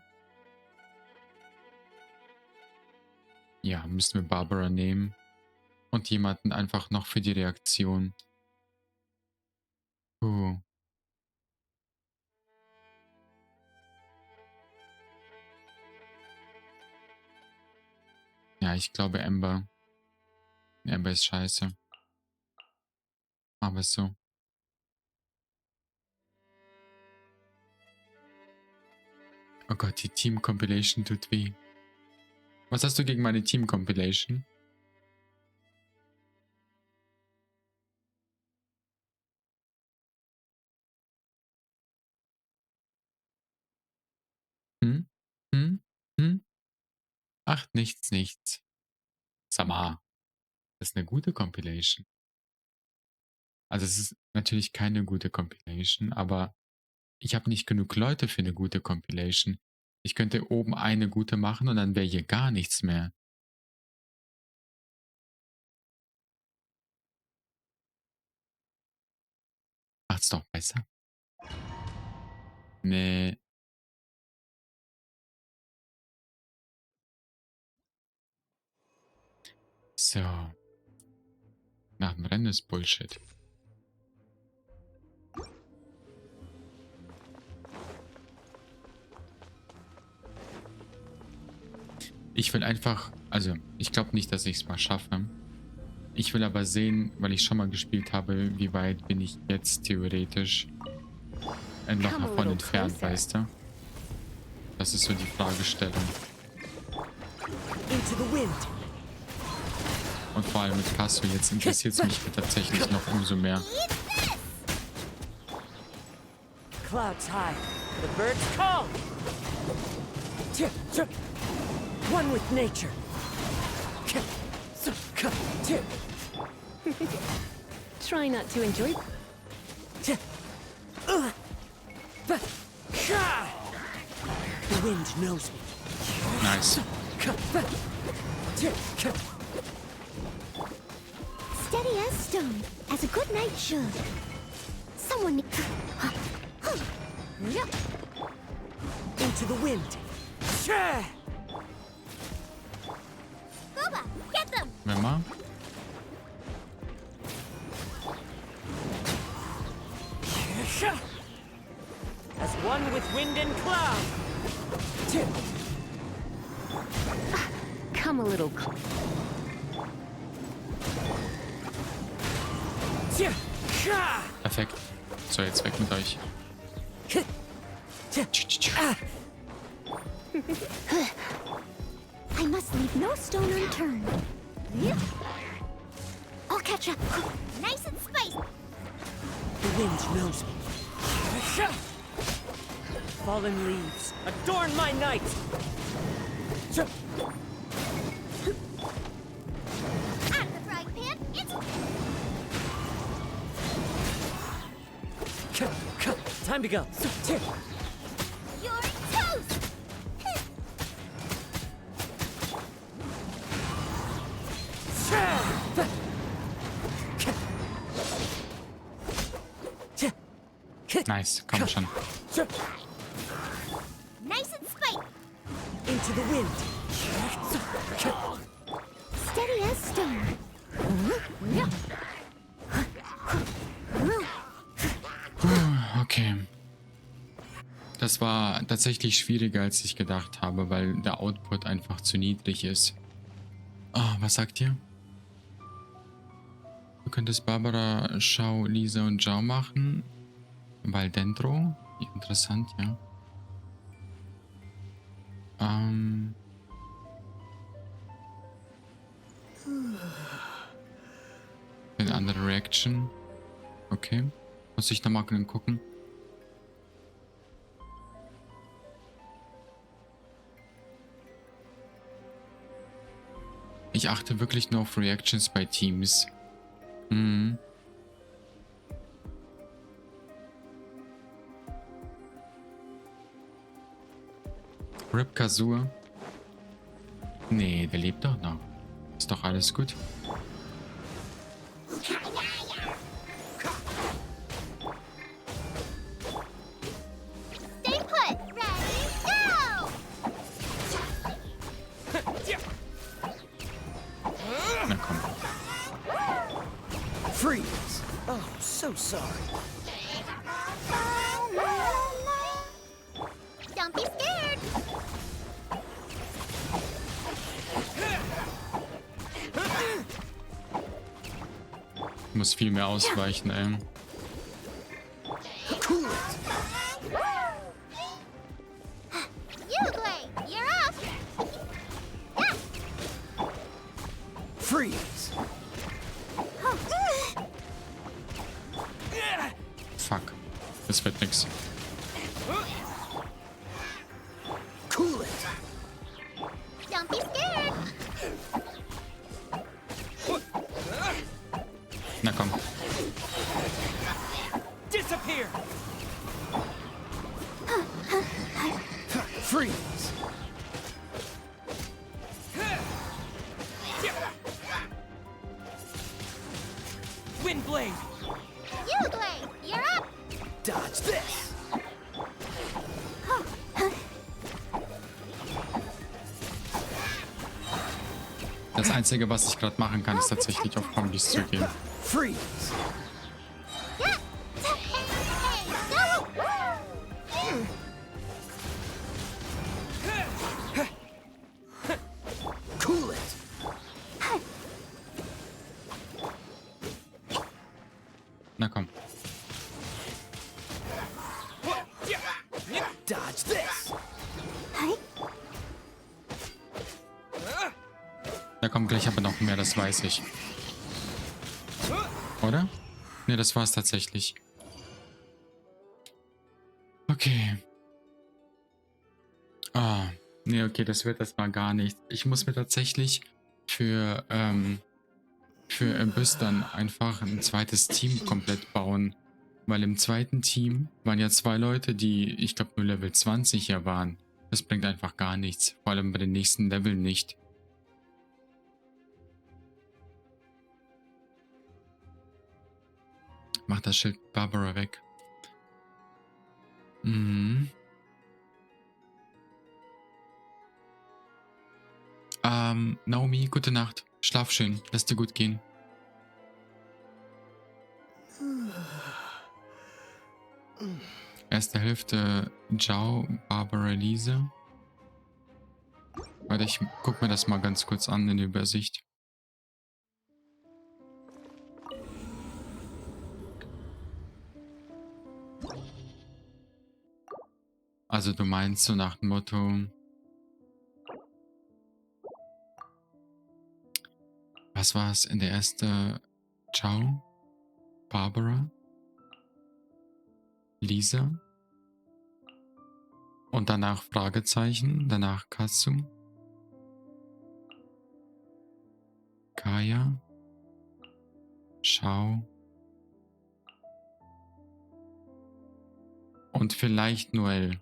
Ja, müssen wir Barbara nehmen. Und jemanden einfach noch für die Reaktion. Ja, ich glaube Amber. Amber ist scheiße. Aber so. Oh Gott, die Team-Compilation tut weh. Was hast du gegen meine Team-Compilation? Hm? Hm? Hm? Ach, nichts, nichts. Sama. Das ist eine gute Compilation. Also es ist natürlich keine gute Compilation, aber ich habe nicht genug Leute für eine gute Compilation. Ich könnte oben eine gute machen und dann wäre hier gar nichts mehr. Macht's doch besser. Nee. So. Nach dem Rennen ist Bullshit. Ich will einfach, also ich glaube nicht, dass ich es mal schaffe. Ich will aber sehen, weil ich schon mal gespielt habe, wie weit bin ich jetzt theoretisch noch davon entfernt, weißt du? Das ist so die Fragestellung. Und vor allem mit Kasu, jetzt interessiert es mich tatsächlich noch umso mehr. Clouds high, the birds call. One with nature. Try not to enjoy. The wind knows me. Nice. Steady as stone, as a good knight should. Someone... Into the wind. Boba, get them! Wenn mal. As one with wind and cloud. Come a little Perfekt. So, jetzt weg mit euch. I must leave no stone unturned. I'll catch up. Nice and spicy. The wind knows me. Fallen leaves, adorn my night! Out of the frying pan, it's... Time to go. You're toast! Nice, komm schon. Nice and spicy. Into the wind. Steady as stone. Okay. Das war tatsächlich schwieriger, als ich gedacht habe, weil der Output einfach zu niedrig ist. Ah, was sagt ihr? Du könntest Barbara, Schau, Lisa und Zhao machen. Weil Dendro? Interessant, ja. Eine andere Reaction. Okay. Muss ich nochmal gucken. Ich achte wirklich nur auf Reactions bei Teams. Mhm. Rip Kazur. Nee, der lebt doch noch. Ist doch alles gut. Stay put. Ready, go! Na komm. Freeze! Oh, so sorry. Don't be scared. Ich muss viel mehr ausweichen, ey. You, Clay, you're up. Freeze! Fuck. Das wird nix. Cool it! Don't be scared. Na komm. Disappear! Freeze! Windblade! You, Clay, you're up. Dodge this! Das Einzige, was ich gerade machen kann, ist tatsächlich auf Kombis zu gehen. Freeze! Yeah. Hey, go. Cool it! Na komm. Dodge this! Da kommt gleich aber noch mehr, das weiß ich. Oder? Ne, das war's tatsächlich. Okay. Ah, ne, okay, das wird erstmal gar nicht. Ich muss mir tatsächlich für Abyss dann einfach ein zweites Team komplett bauen. Weil im zweiten Team waren ja 2 Leute, die, ich glaube, nur Level 20 ja waren. Das bringt einfach gar nichts. Vor allem bei den nächsten Leveln nicht. Mach das Schild Barbara weg. Mhm. Naomi, gute Nacht. Schlaf schön. Lass dir gut gehen. Erste Hälfte Zhao, Barbara, Lise. Warte, ich guck mir das mal ganz kurz an in der Übersicht. Also du meinst so nach dem Motto, was war es in der ersten? Ciao, Barbara, Lisa und danach Fragezeichen, danach Katsu, Kaya, Schau und vielleicht Noel.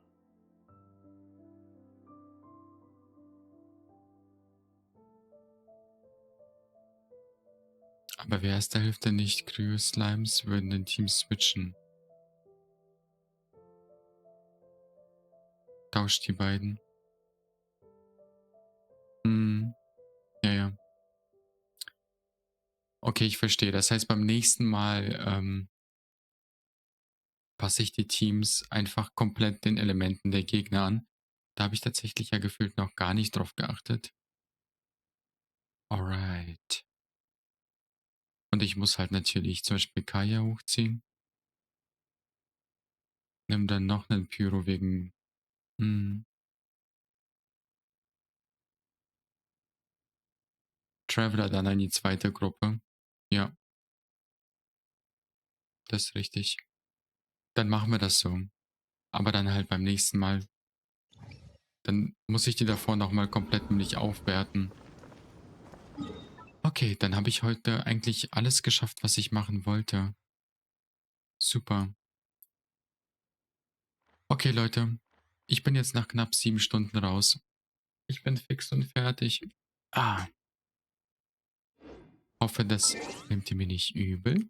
Aber wer ist der Hälfte nicht? Kryo-Slimes würden den Teams switchen. Tauscht die beiden. Hm, ja. Okay, ich verstehe. Das heißt, beim nächsten Mal passe ich die Teams einfach komplett den Elementen der Gegner an. Da habe ich tatsächlich ja gefühlt noch gar nicht drauf geachtet. Alright. Und ich muss halt natürlich zum Beispiel Kaya hochziehen. Nimm dann noch einen Pyro wegen... Traveler dann in die zweite Gruppe. Ja, das ist richtig. Dann machen wir das so. Aber dann halt beim nächsten Mal. Dann muss ich die davor nochmal komplett nämlich aufwerten. Okay, dann habe ich heute eigentlich alles geschafft, was ich machen wollte. Super. Okay, Leute. Ich bin jetzt nach knapp 7 Stunden raus. Ich bin fix und fertig. Hoffe, das nehmt ihr mir nicht übel.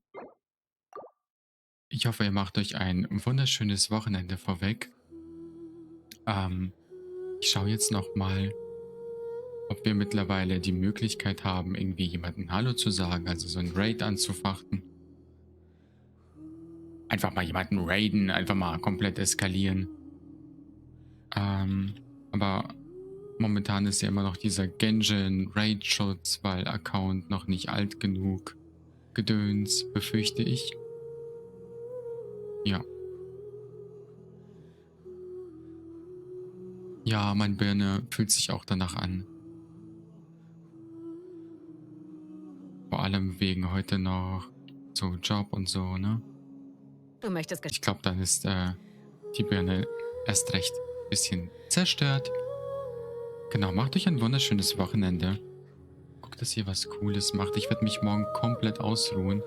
Ich hoffe, ihr macht euch ein wunderschönes Wochenende vorweg. Ich schaue jetzt nochmal, ob wir mittlerweile die Möglichkeit haben, irgendwie jemanden Hallo zu sagen, also so ein Raid anzufachten. Einfach mal jemanden raiden, einfach mal komplett eskalieren. Aber momentan ist ja immer noch dieser Genshin Raid-Schutz, weil Account noch nicht alt genug. Gedöns, befürchte ich. Ja. Ja, mein Birne fühlt sich auch danach an. Vor allem wegen heute noch so Job und so, ne? Du möchtest Ich glaube, dann ist die Birne erst recht ein bisschen zerstört. Genau, macht euch ein wunderschönes Wochenende. Guckt, dass ihr was Cooles macht. Ich werde mich morgen komplett ausruhen.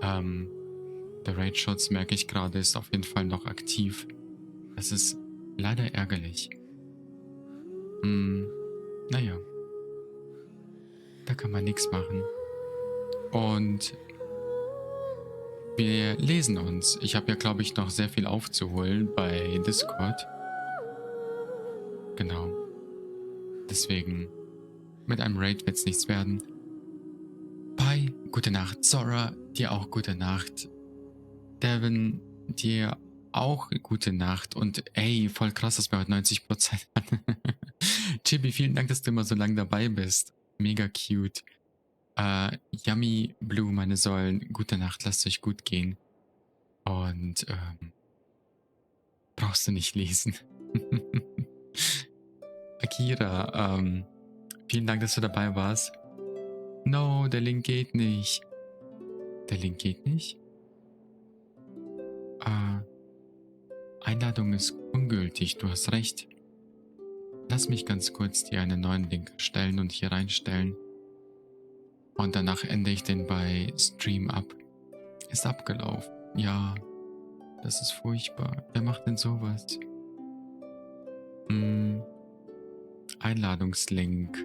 Der Raid-Schutz, merke ich gerade, ist auf jeden Fall noch aktiv. Das ist leider ärgerlich. Naja. Da kann man nichts machen. Und wir lesen uns. Ich habe ja, glaube ich, noch sehr viel aufzuholen bei Discord. Genau. Deswegen, mit einem Raid wird es nichts werden. Bye, gute Nacht. Zora, dir auch gute Nacht. Devin, dir auch gute Nacht. Und ey, voll krass, dass wir heute 90% hatten. Chibi, vielen Dank, dass du immer so lange dabei bist. Mega cute. Yummy Blue, meine Säulen, gute Nacht, lasst euch gut gehen. Und brauchst du nicht lesen. Akira, vielen Dank, dass du dabei warst. No, der Link geht nicht. Der Link geht nicht? Einladung ist ungültig, du hast recht. Lass mich ganz kurz dir einen neuen Link erstellen und hier reinstellen. Und danach ende ich den bei Stream ab. Ist abgelaufen. Ja, das ist furchtbar. Wer macht denn sowas? Einladungslink.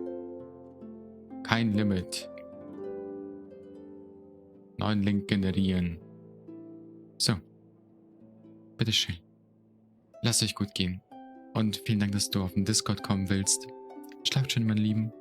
Kein Limit. Neuen Link generieren. So. Bitteschön. Lasst euch gut gehen. Und vielen Dank, dass du auf den Discord kommen willst. Schlaft schön, meine Lieben.